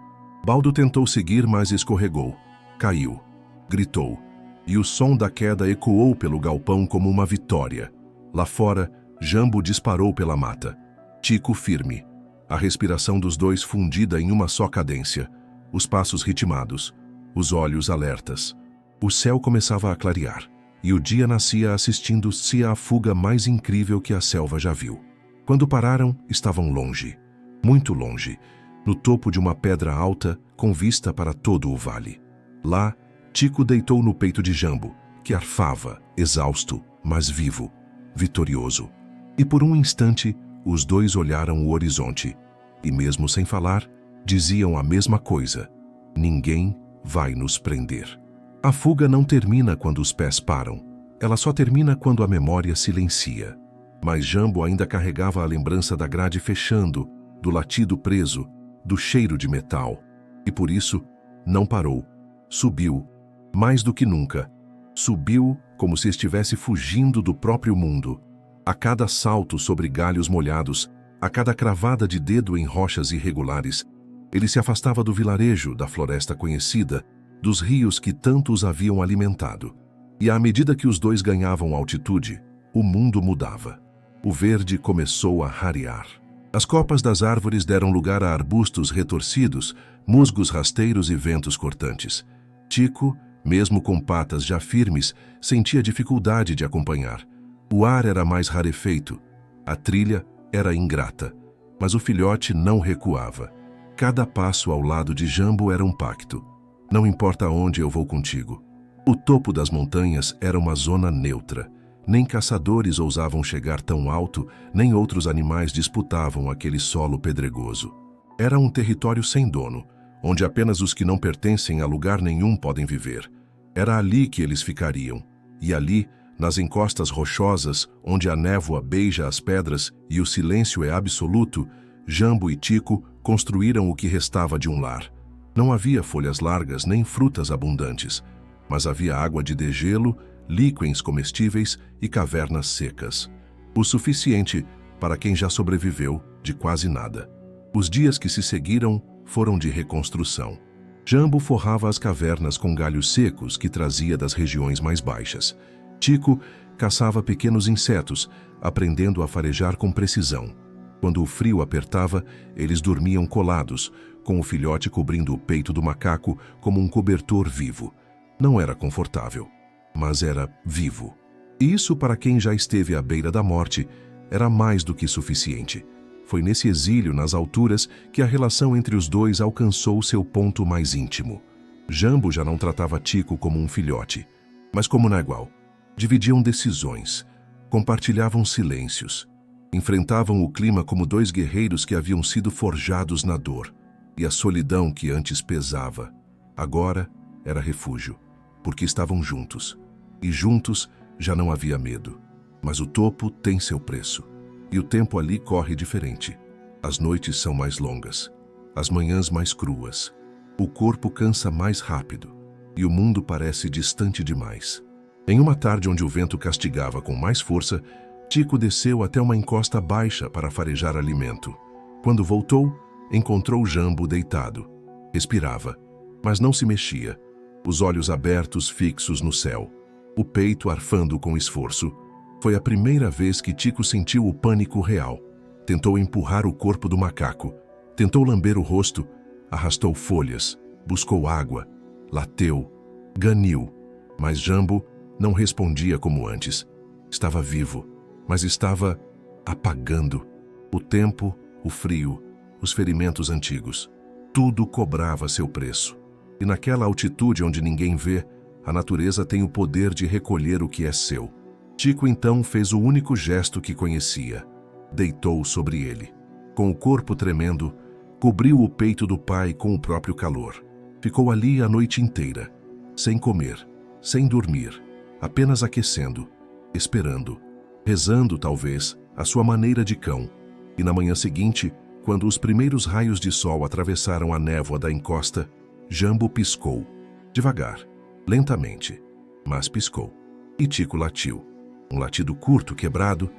Baldo tentou seguir, mas escorregou. Caiu. Gritou. E o som da queda ecoou pelo galpão como uma vitória. Lá fora, Jambo disparou pela mata. Tico firme. A respiração dos dois fundida em uma só cadência. Os passos ritmados. Os olhos alertas. O céu começava a clarear. E o dia nascia assistindo-se à fuga mais incrível que a selva já viu. Quando pararam, estavam longe. Muito longe. No topo de uma pedra alta, com vista para todo o vale. Lá, Tico deitou no peito de Jambo, que arfava, exausto, mas vivo, vitorioso. E por um instante, os dois olharam o horizonte. E mesmo sem falar, diziam a mesma coisa. Ninguém vai nos prender. A fuga não termina quando os pés param. Ela só termina quando a memória silencia. Mas Jambo ainda carregava a lembrança da grade fechando, do latido preso, do cheiro de metal. E por isso, não parou. Subiu, mais do que nunca. Subiu como se estivesse fugindo do próprio mundo. A cada salto sobre galhos molhados, a cada cravada de dedo em rochas irregulares, ele se afastava do vilarejo, da floresta conhecida, dos rios que tanto os haviam alimentado. E à medida que os dois ganhavam altitude, o mundo mudava. O verde começou a rarear. As copas das árvores deram lugar a arbustos retorcidos, musgos rasteiros e ventos cortantes. Tico, mesmo com patas já firmes, sentia dificuldade de acompanhar. O ar era mais rarefeito. A trilha era ingrata. Mas o filhote não recuava. Cada passo ao lado de Jambo era um pacto. Não importa onde eu vou contigo. O topo das montanhas era uma zona neutra. Nem caçadores ousavam chegar tão alto, nem outros animais disputavam aquele solo pedregoso. Era um território sem dono, onde apenas os que não pertencem a lugar nenhum podem viver. Era ali que eles ficariam. E ali, nas encostas rochosas, onde a névoa beija as pedras e o silêncio é absoluto, Jambo e Tico construíram o que restava de um lar. Não havia folhas largas nem frutas abundantes, mas havia água de degelo, líquens comestíveis e cavernas secas. O suficiente para quem já sobreviveu de quase nada. Os dias que se seguiram foram de reconstrução. Jambo forrava as cavernas com galhos secos que trazia das regiões mais baixas. Tico caçava pequenos insetos, aprendendo a farejar com precisão. Quando o frio apertava, eles dormiam colados, com o filhote cobrindo o peito do macaco como um cobertor vivo. Não era confortável, mas era vivo. E isso, para quem já esteve à beira da morte, era mais do que suficiente. Foi nesse exílio nas alturas que a relação entre os dois alcançou seu ponto mais íntimo. Jambo já não tratava Tico como um filhote, mas como Nagual. Dividiam decisões, compartilhavam silêncios, enfrentavam o clima como dois guerreiros que haviam sido forjados na dor. E a solidão que antes pesava, agora era refúgio, porque estavam juntos. E juntos já não havia medo. Mas o topo tem seu preço. E o tempo ali corre diferente. As noites são mais longas, as manhãs mais cruas. O corpo cansa mais rápido, e o mundo parece distante demais. Em uma tarde onde o vento castigava com mais força, Tico desceu até uma encosta baixa para farejar alimento. Quando voltou, encontrou Jambo deitado. Respirava, mas não se mexia, os olhos abertos fixos no céu, o peito arfando com esforço. Foi a primeira vez que Tico sentiu o pânico real. Tentou empurrar o corpo do macaco, tentou lamber o rosto, arrastou folhas, buscou água, lateu, ganiu. Mas Jambo não respondia como antes. Estava vivo, mas estava apagando. O tempo, o frio, os ferimentos antigos. Tudo cobrava seu preço. E naquela altitude onde ninguém vê, a natureza tem o poder de recolher o que é seu. Tico então fez o único gesto que conhecia. Deitou sobre ele. Com o corpo tremendo, cobriu o peito do pai com o próprio calor. Ficou ali a noite inteira, sem comer, sem dormir, apenas aquecendo, esperando, rezando talvez, a sua maneira de cão. E na manhã seguinte, quando os primeiros raios de sol atravessaram a névoa da encosta, Jambo piscou. Devagar, lentamente, mas piscou. E Tico latiu. Um latido curto, quebrado,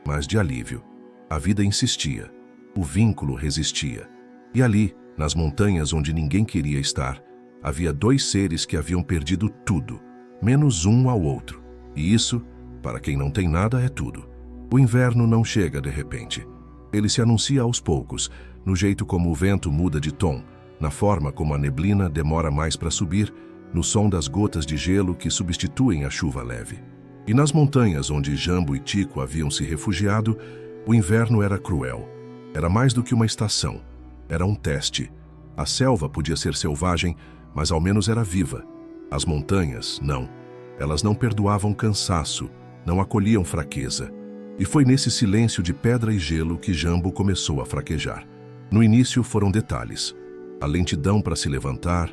mas de alívio. A vida insistia. O vínculo resistia. E ali, nas montanhas onde ninguém queria estar, havia dois seres que haviam perdido tudo, menos um ao outro. E isso, para quem não tem nada, é tudo. O inverno não chega de repente. Ele se anuncia aos poucos, no jeito como o vento muda de tom, na forma como a neblina demora mais para subir, no som das gotas de gelo que substituem a chuva leve. E nas montanhas onde Jambo e Tico haviam se refugiado, o inverno era cruel. Era mais do que uma estação. Era um teste. A selva podia ser selvagem, mas ao menos era viva. As montanhas, não. Elas não perdoavam cansaço, não acolhiam fraqueza. E foi nesse silêncio de pedra e gelo que Jambo começou a fraquejar. No início foram detalhes. A lentidão para se levantar,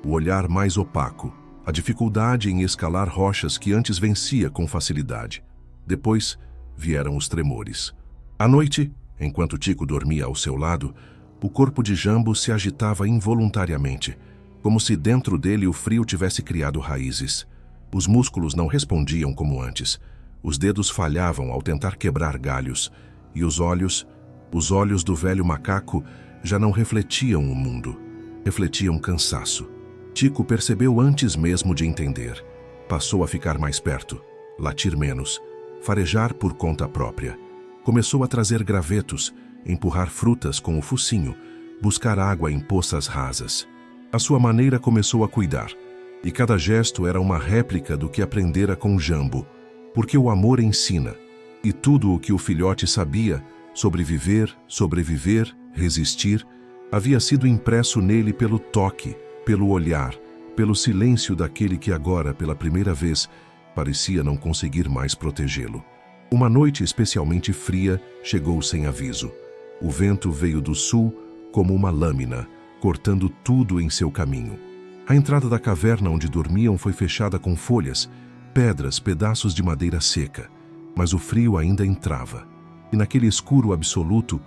o olhar mais opaco, a dificuldade em escalar rochas que antes vencia com facilidade. Depois vieram os tremores. À noite, enquanto Tico dormia ao seu lado, o corpo de Jambo se agitava involuntariamente, como se dentro dele o frio tivesse criado raízes. Os músculos não respondiam como antes. Os dedos falhavam ao tentar quebrar galhos, e os olhos do velho macaco já não refletiam o mundo, refletiam cansaço. Tico percebeu antes mesmo de entender. Passou a ficar mais perto, latir menos, farejar por conta própria. Começou a trazer gravetos, empurrar frutas com o focinho, buscar água em poças rasas. A sua maneira começou a cuidar, e cada gesto era uma réplica do que aprendera com Jambo, porque o amor ensina, e tudo o que o filhote sabia, sobreviver, resistir, Havia sido impresso nele pelo toque, pelo olhar, pelo silêncio daquele que agora, pela primeira vez, parecia não conseguir mais protegê-lo. Uma noite especialmente fria chegou sem aviso. O vento veio do sul como uma lâmina, cortando tudo em seu caminho. A entrada da caverna onde dormiam foi fechada com folhas, pedras, pedaços de madeira seca, mas o frio ainda entrava. E naquele escuro absoluto,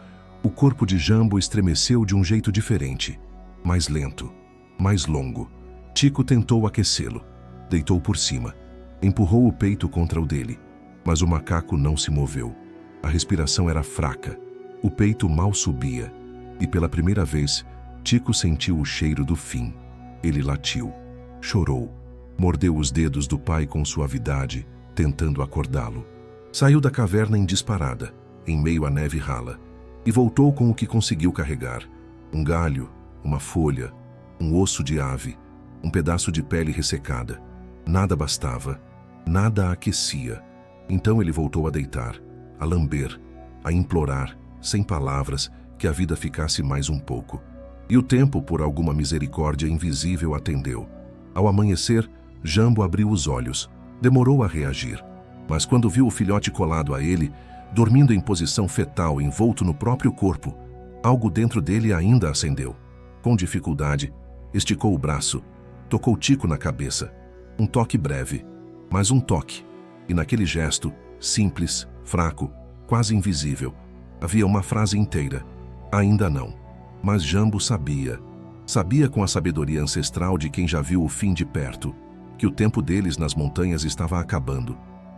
o corpo de Jambo estremeceu de um jeito diferente, mais lento, mais longo. Tico tentou aquecê-lo. Deitou por cima. Empurrou o peito contra o dele. Mas o macaco não se moveu. A respiração era fraca. O peito mal subia. E pela primeira vez, Tico sentiu o cheiro do fim. Ele latiu. Chorou. Mordeu os dedos do pai com suavidade, tentando acordá-lo. Saiu da caverna em disparada, em meio à neve rala, e voltou com o que conseguiu carregar. Um galho, uma folha, um osso de ave, um pedaço de pele ressecada. Nada bastava, nada aquecia. Então ele voltou a deitar, a lamber, a implorar, sem palavras, que a vida ficasse mais um pouco. E o tempo, por alguma misericórdia invisível, atendeu. Ao amanhecer, Jambo abriu os olhos. Demorou a reagir. Mas quando viu o filhote colado a ele, dormindo em posição fetal, envolto no próprio corpo, algo dentro dele ainda acendeu. Com dificuldade, esticou o braço, tocou Tico na cabeça. Um toque breve, mas um toque. E naquele gesto, simples, fraco, quase invisível, havia uma frase inteira. Ainda não. Mas Jambo sabia. Sabia com a sabedoria ancestral de quem já viu o fim de perto, que o tempo deles nas montanhas estava acabando.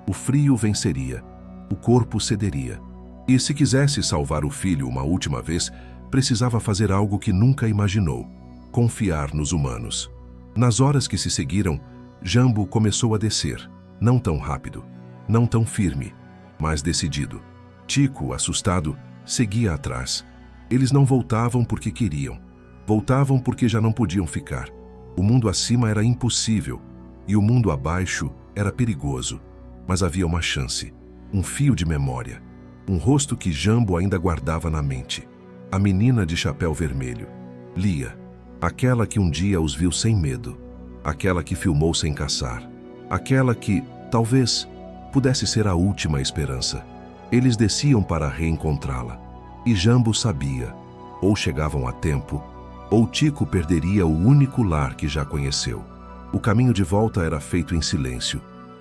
O frio venceria. O corpo cederia. E se quisesse salvar o filho uma última vez, precisava fazer algo que nunca imaginou: confiar nos humanos. Nas horas que se seguiram, Jambo começou a descer. Não tão rápido, não tão firme, mas decidido. Tico, assustado, seguia atrás. Eles não voltavam porque queriam. Voltavam porque já não podiam ficar. O mundo acima era impossível e o mundo abaixo era perigoso. Mas havia uma chance, um fio de memória, um rosto que Jambo ainda guardava na mente. A menina de chapéu vermelho, Lia, aquela que um dia os viu sem medo, aquela que filmou sem caçar, aquela que, talvez, pudesse ser a última esperança. Eles desciam para reencontrá-la. E Jambo sabia, ou chegavam a tempo, ou Tico perderia o único lar que já conheceu. O caminho de volta era feito em silêncio,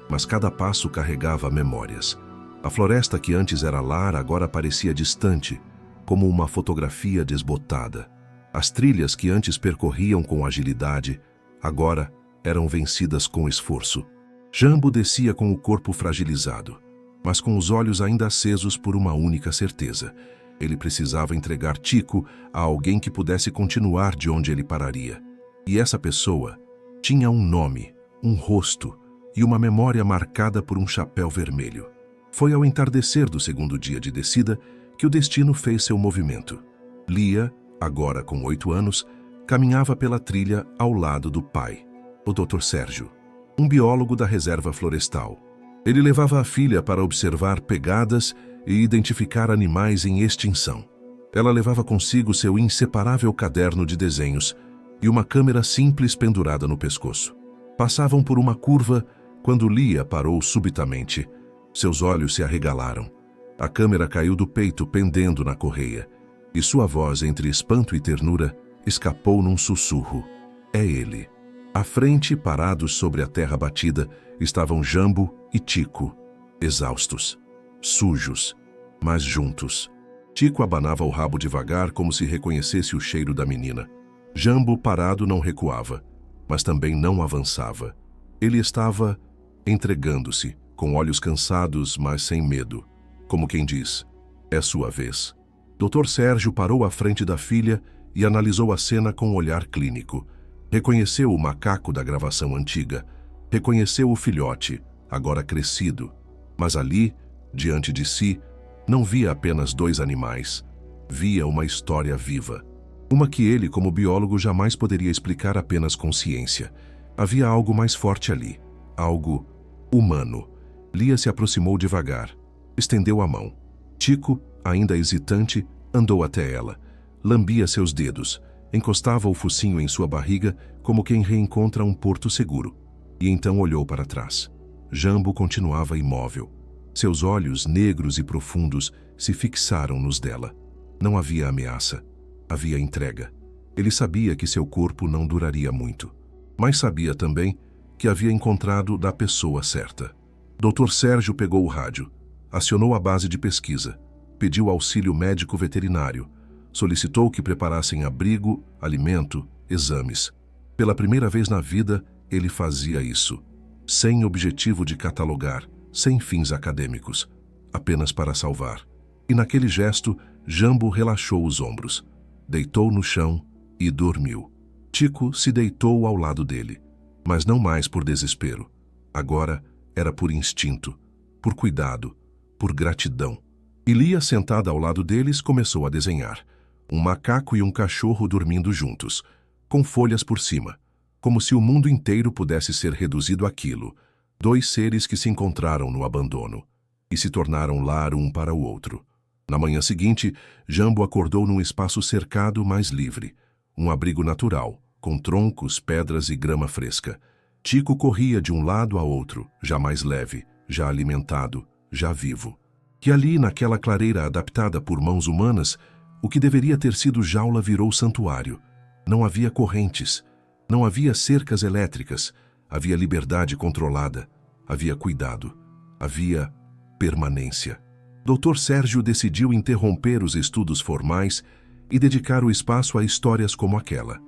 mas cada passo carregava memórias. A floresta que antes era lar agora parecia distante, como uma fotografia desbotada. As trilhas que antes percorriam com agilidade, agora eram vencidas com esforço. Jambo descia com o corpo fragilizado, mas com os olhos ainda acesos por uma única certeza. Ele precisava entregar Tico a alguém que pudesse continuar de onde ele pararia. E essa pessoa tinha um nome, um rosto e uma memória marcada por um chapéu vermelho. Foi ao entardecer do segundo dia de descida que o destino fez seu movimento. Lia, agora com 8 anos, caminhava pela trilha ao lado do pai, o Dr. Sérgio, um biólogo da reserva florestal. Ele levava a filha para observar pegadas e identificar animais em extinção. Ela levava consigo seu inseparável caderno de desenhos e uma câmera simples pendurada no pescoço. Passavam por uma curva quando Lia parou subitamente. Seus olhos se arregalaram. A câmera caiu do peito pendendo na correia, e sua voz, entre espanto e ternura, escapou num sussurro. É ele. À frente, parados sobre a terra batida, estavam Jambo e Tico, exaustos, sujos, mas juntos. Tico abanava o rabo devagar como se reconhecesse o cheiro da menina. Jambo, parado, não recuava, mas também não avançava. Ele estava entregando-se, com olhos cansados, mas sem medo. Como quem diz, é sua vez. Dr. Sérgio parou à frente da filha e analisou a cena com um olhar clínico. Reconheceu o macaco da gravação antiga. Reconheceu o filhote, agora crescido. Mas ali, diante de si, não via apenas 2 animais. Via uma história viva. Uma que ele, como biólogo, jamais poderia explicar apenas com ciência. Havia algo mais forte ali. Algo humano. Lia se aproximou devagar. Estendeu a mão. Tico, ainda hesitante, andou até ela. lambia seus dedos, encostava o focinho em sua barriga como quem reencontra um porto seguro. E então olhou para trás. Jambo continuava imóvel. Seus olhos negros e profundos se fixaram nos dela. Não havia ameaça. Havia entrega. Ele sabia que seu corpo não duraria muito. Mas sabia também que havia encontrado da pessoa certa. Dr. Sérgio pegou o rádio, acionou a base de pesquisa, pediu auxílio médico veterinário, solicitou que preparassem abrigo, alimento, exames. Pela primeira vez na vida, ele fazia isso, sem objetivo de catalogar, sem fins acadêmicos, apenas para salvar. E naquele gesto, Jambo relaxou os ombros, deitou no chão e dormiu. Tico se deitou ao lado dele, mas não mais por desespero. Agora era por instinto, por cuidado, por gratidão. E Lia, sentada ao lado deles, começou a desenhar. Um macaco e um cachorro dormindo juntos, com folhas por cima, como se o mundo inteiro pudesse ser reduzido àquilo. Dois seres que se encontraram no abandono e se tornaram lar um para o outro. Na manhã seguinte, Jambo acordou num espaço cercado, mais livre. Um abrigo natural, com troncos, pedras e grama fresca. Tico corria de um lado a outro, já mais leve, já alimentado, já vivo. E ali, naquela clareira adaptada por mãos humanas, o que deveria ter sido jaula virou santuário. Não havia correntes, não havia cercas elétricas, havia liberdade controlada, havia cuidado, havia permanência. Dr. Sérgio decidiu interromper os estudos formais e dedicar o espaço a histórias como aquela.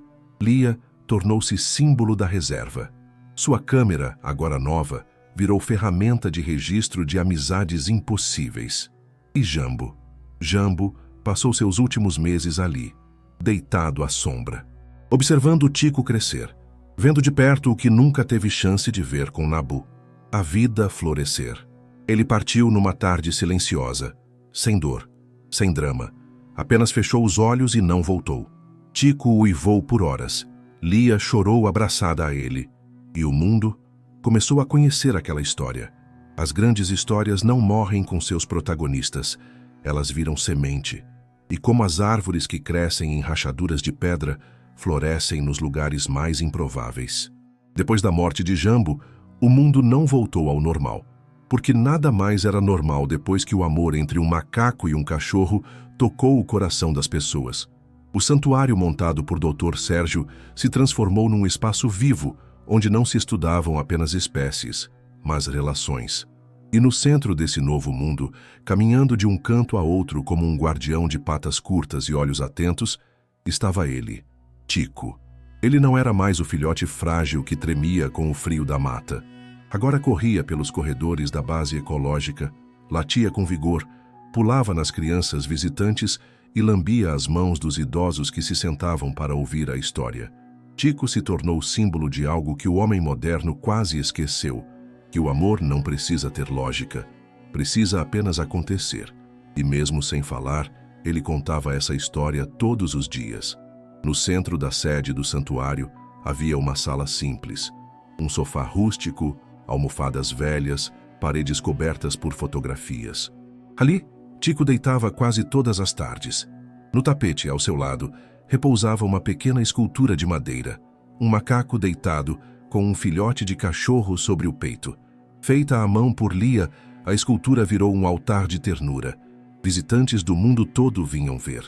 Lia tornou-se símbolo da reserva. Sua câmera, agora nova, virou ferramenta de registro de amizades impossíveis. E Jambo? Jambo passou seus últimos meses ali, deitado à sombra, observando Tico crescer, vendo de perto o que nunca teve chance de ver com Nabu. A vida florescer. Ele partiu numa tarde silenciosa, sem dor, sem drama. Apenas fechou os olhos e não voltou. Tico uivou por horas. Lia chorou abraçada a ele. E o mundo começou a conhecer aquela história. As grandes histórias não morrem com seus protagonistas. Elas viram semente. E como as árvores que crescem em rachaduras de pedra, florescem nos lugares mais improváveis. Depois da morte de Jambo, o mundo não voltou ao normal. Porque nada mais era normal depois que o amor entre um macaco e um cachorro tocou o coração das pessoas. O santuário montado por Dr. Sérgio se transformou num espaço vivo, onde não se estudavam apenas espécies, mas relações. E no centro desse novo mundo, caminhando de um canto a outro como um guardião de patas curtas e olhos atentos, estava ele, Tico. Ele não era mais o filhote frágil que tremia com o frio da mata. Agora corria pelos corredores da base ecológica, latia com vigor, pulava nas crianças visitantes e lambia as mãos dos idosos que se sentavam para ouvir a história. Tico se tornou símbolo de algo que o homem moderno quase esqueceu, que o amor não precisa ter lógica, precisa apenas acontecer. E mesmo sem falar, ele contava essa história todos os dias. No centro da sede do santuário havia uma sala simples, um sofá rústico, almofadas velhas, paredes cobertas por fotografias. Ali, Tico deitava quase todas as tardes. No tapete, ao seu lado, repousava uma pequena escultura de madeira, um macaco deitado com um filhote de cachorro sobre o peito. Feita à mão por Lia, a escultura virou um altar de ternura. Visitantes do mundo todo vinham ver.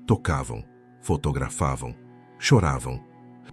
Tocavam, fotografavam, choravam.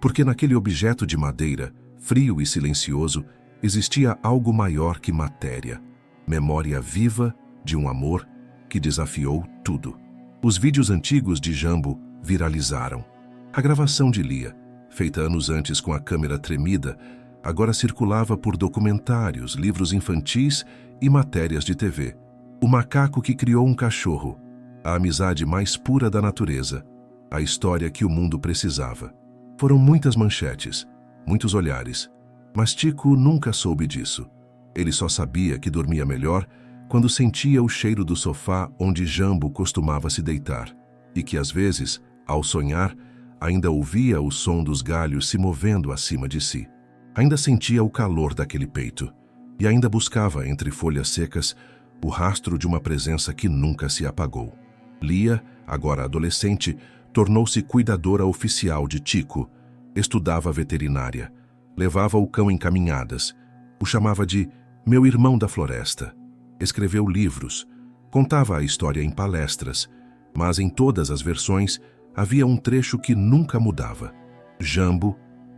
Porque naquele objeto de madeira, frio e silencioso, existia algo maior que matéria. Memória viva de um amor que desafiou tudo. Os vídeos antigos de Jambo viralizaram. A gravação de Lia, feita anos antes com a câmera tremida, agora circulava por documentários, livros infantis e matérias de TV. O macaco que criou um cachorro, a amizade mais pura da natureza, a história que o mundo precisava. Foram muitas manchetes, muitos olhares, mas Tico nunca soube disso. Ele só sabia que dormia melhor quando sentia o cheiro do sofá onde Jambo costumava se deitar, e que às vezes, ao sonhar, ainda ouvia o som dos galhos se movendo acima de si. Ainda sentia o calor daquele peito, e ainda buscava entre folhas secas o rastro de uma presença que nunca se apagou. Lia, agora adolescente, Tornou-se cuidadora oficial de Tico, estudava veterinária, levava o cão em caminhadas, o chamava de meu irmão da floresta. Escreveu livros, contava a história em palestras, mas em todas as versões havia um trecho que nunca mudava. Jambo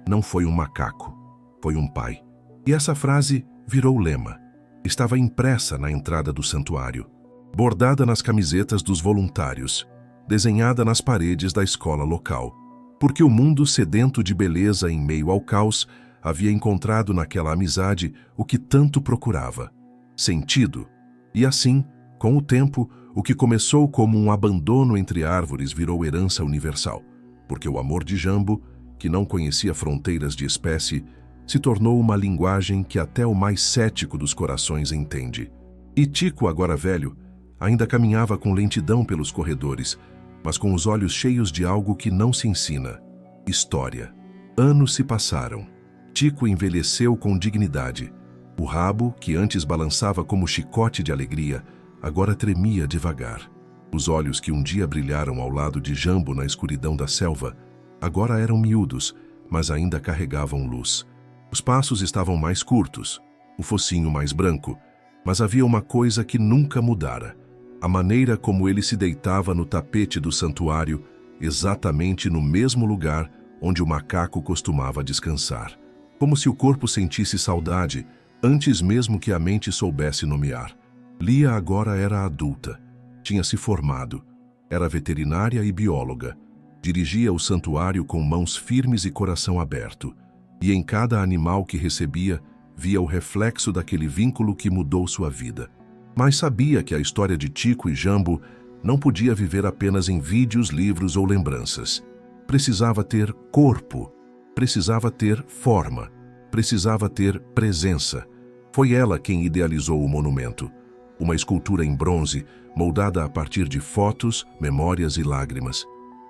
não foi um macaco, foi um pai. E essa frase virou lema. Estava impressa na entrada do santuário, bordada nas camisetas dos voluntários, desenhada nas paredes da escola local, porque o mundo sedento de beleza em meio ao caos havia encontrado naquela amizade o que tanto procurava: sentido. E assim, com o tempo, o que começou como um abandono entre árvores virou herança universal, porque o amor de Jambo, que não conhecia fronteiras de espécie, se tornou uma linguagem que até o mais cético dos corações entende. E Tico, agora velho, ainda caminhava com lentidão pelos corredores, mas com os olhos cheios de algo que não se ensina: história. Anos se passaram. Tico envelheceu com dignidade. O rabo, que antes balançava como chicote de alegria, agora tremia devagar. Os olhos que um dia brilharam ao lado de Jambo na escuridão da selva, agora eram miúdos, mas ainda carregavam luz. Os passos estavam mais curtos, o focinho mais branco, mas havia uma coisa que nunca mudara: a maneira como ele se deitava no tapete do santuário, exatamente no mesmo lugar onde o macaco costumava descansar. Como se o corpo sentisse saudade, antes mesmo que a mente soubesse nomear. Lia agora era adulta, tinha se formado, era veterinária e bióloga, dirigia o santuário com mãos firmes e coração aberto, e em cada animal que recebia, via o reflexo daquele vínculo que mudou sua vida. Mas sabia que a história de Tico e Jambo não podia viver apenas em vídeos, livros ou lembranças. Precisava ter corpo, precisava ter forma, precisava ter presença. Foi ela quem idealizou o monumento, uma escultura em bronze, moldada a partir de fotos, memórias e lágrimas.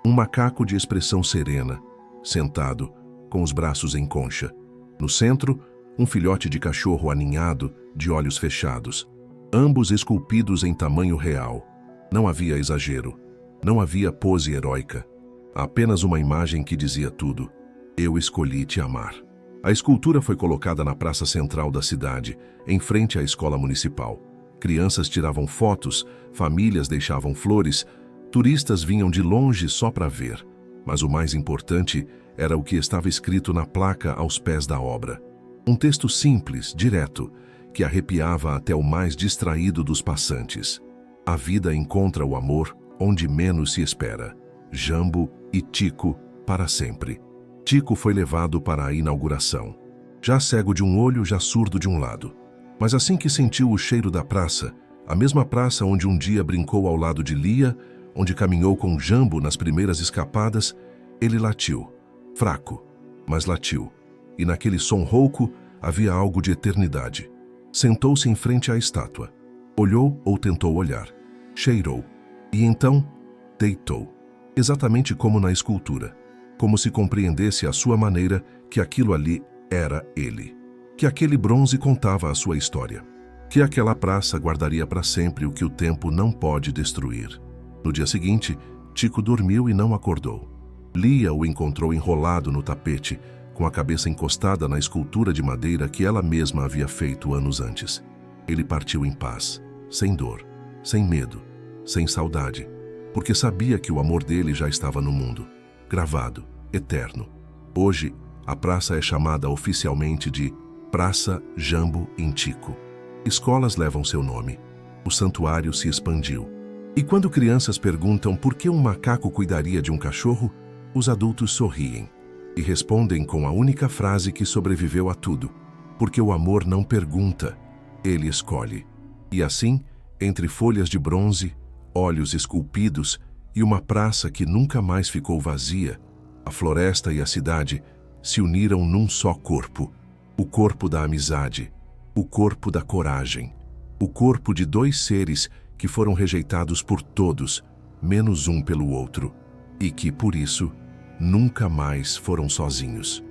Um macaco de expressão serena, sentado, com os braços em concha. No centro, um filhote de cachorro aninhado, de olhos fechados, ambos esculpidos em tamanho real. Não havia exagero, não havia pose heróica, apenas uma imagem que dizia tudo: eu escolhi te amar. A escultura foi colocada na praça central da cidade, em frente à escola municipal. Crianças tiravam fotos, famílias deixavam flores, turistas vinham de longe só para ver. Mas o mais importante era o que estava escrito na placa aos pés da obra. Um texto simples, direto, que arrepiava até o mais distraído dos passantes. A vida encontra o amor onde menos se espera. Jambo e Tico para sempre. Tico foi levado para a inauguração. Já cego de um olho, já surdo de um lado. Mas assim que sentiu o cheiro da praça, a mesma praça onde um dia brincou ao lado de Lia, onde caminhou com Jambo nas primeiras escapadas, ele latiu. Fraco, mas latiu. E naquele som rouco havia algo de eternidade. Sentou-se em frente à estátua. Olhou ou tentou olhar. Cheirou. E então, deitou. Exatamente como na escultura. Como se compreendesse à sua maneira que aquilo ali era ele. Que aquele bronze contava a sua história. Que aquela praça guardaria para sempre o que o tempo não pode destruir. No dia seguinte, Tico dormiu e não acordou. Lia o encontrou enrolado no tapete, com a cabeça encostada na escultura de madeira que ela mesma havia feito anos antes. Ele partiu em paz, sem dor, sem medo, sem saudade, porque sabia que o amor dele já estava no mundo, gravado, eterno. Hoje, a praça é chamada oficialmente de Praça Jambo em Tico. Escolas levam seu nome. O santuário se expandiu. E quando crianças perguntam por que um macaco cuidaria de um cachorro, os adultos sorriem e respondem com a única frase que sobreviveu a tudo: porque o amor não pergunta, ele escolhe. E assim, entre folhas de bronze, olhos esculpidos e uma praça que nunca mais ficou vazia, a floresta e a cidade se uniram num só corpo: o corpo da amizade, o corpo da coragem, o corpo de dois seres que foram rejeitados por todos, menos um pelo outro, e que, por isso, nunca mais foram sozinhos.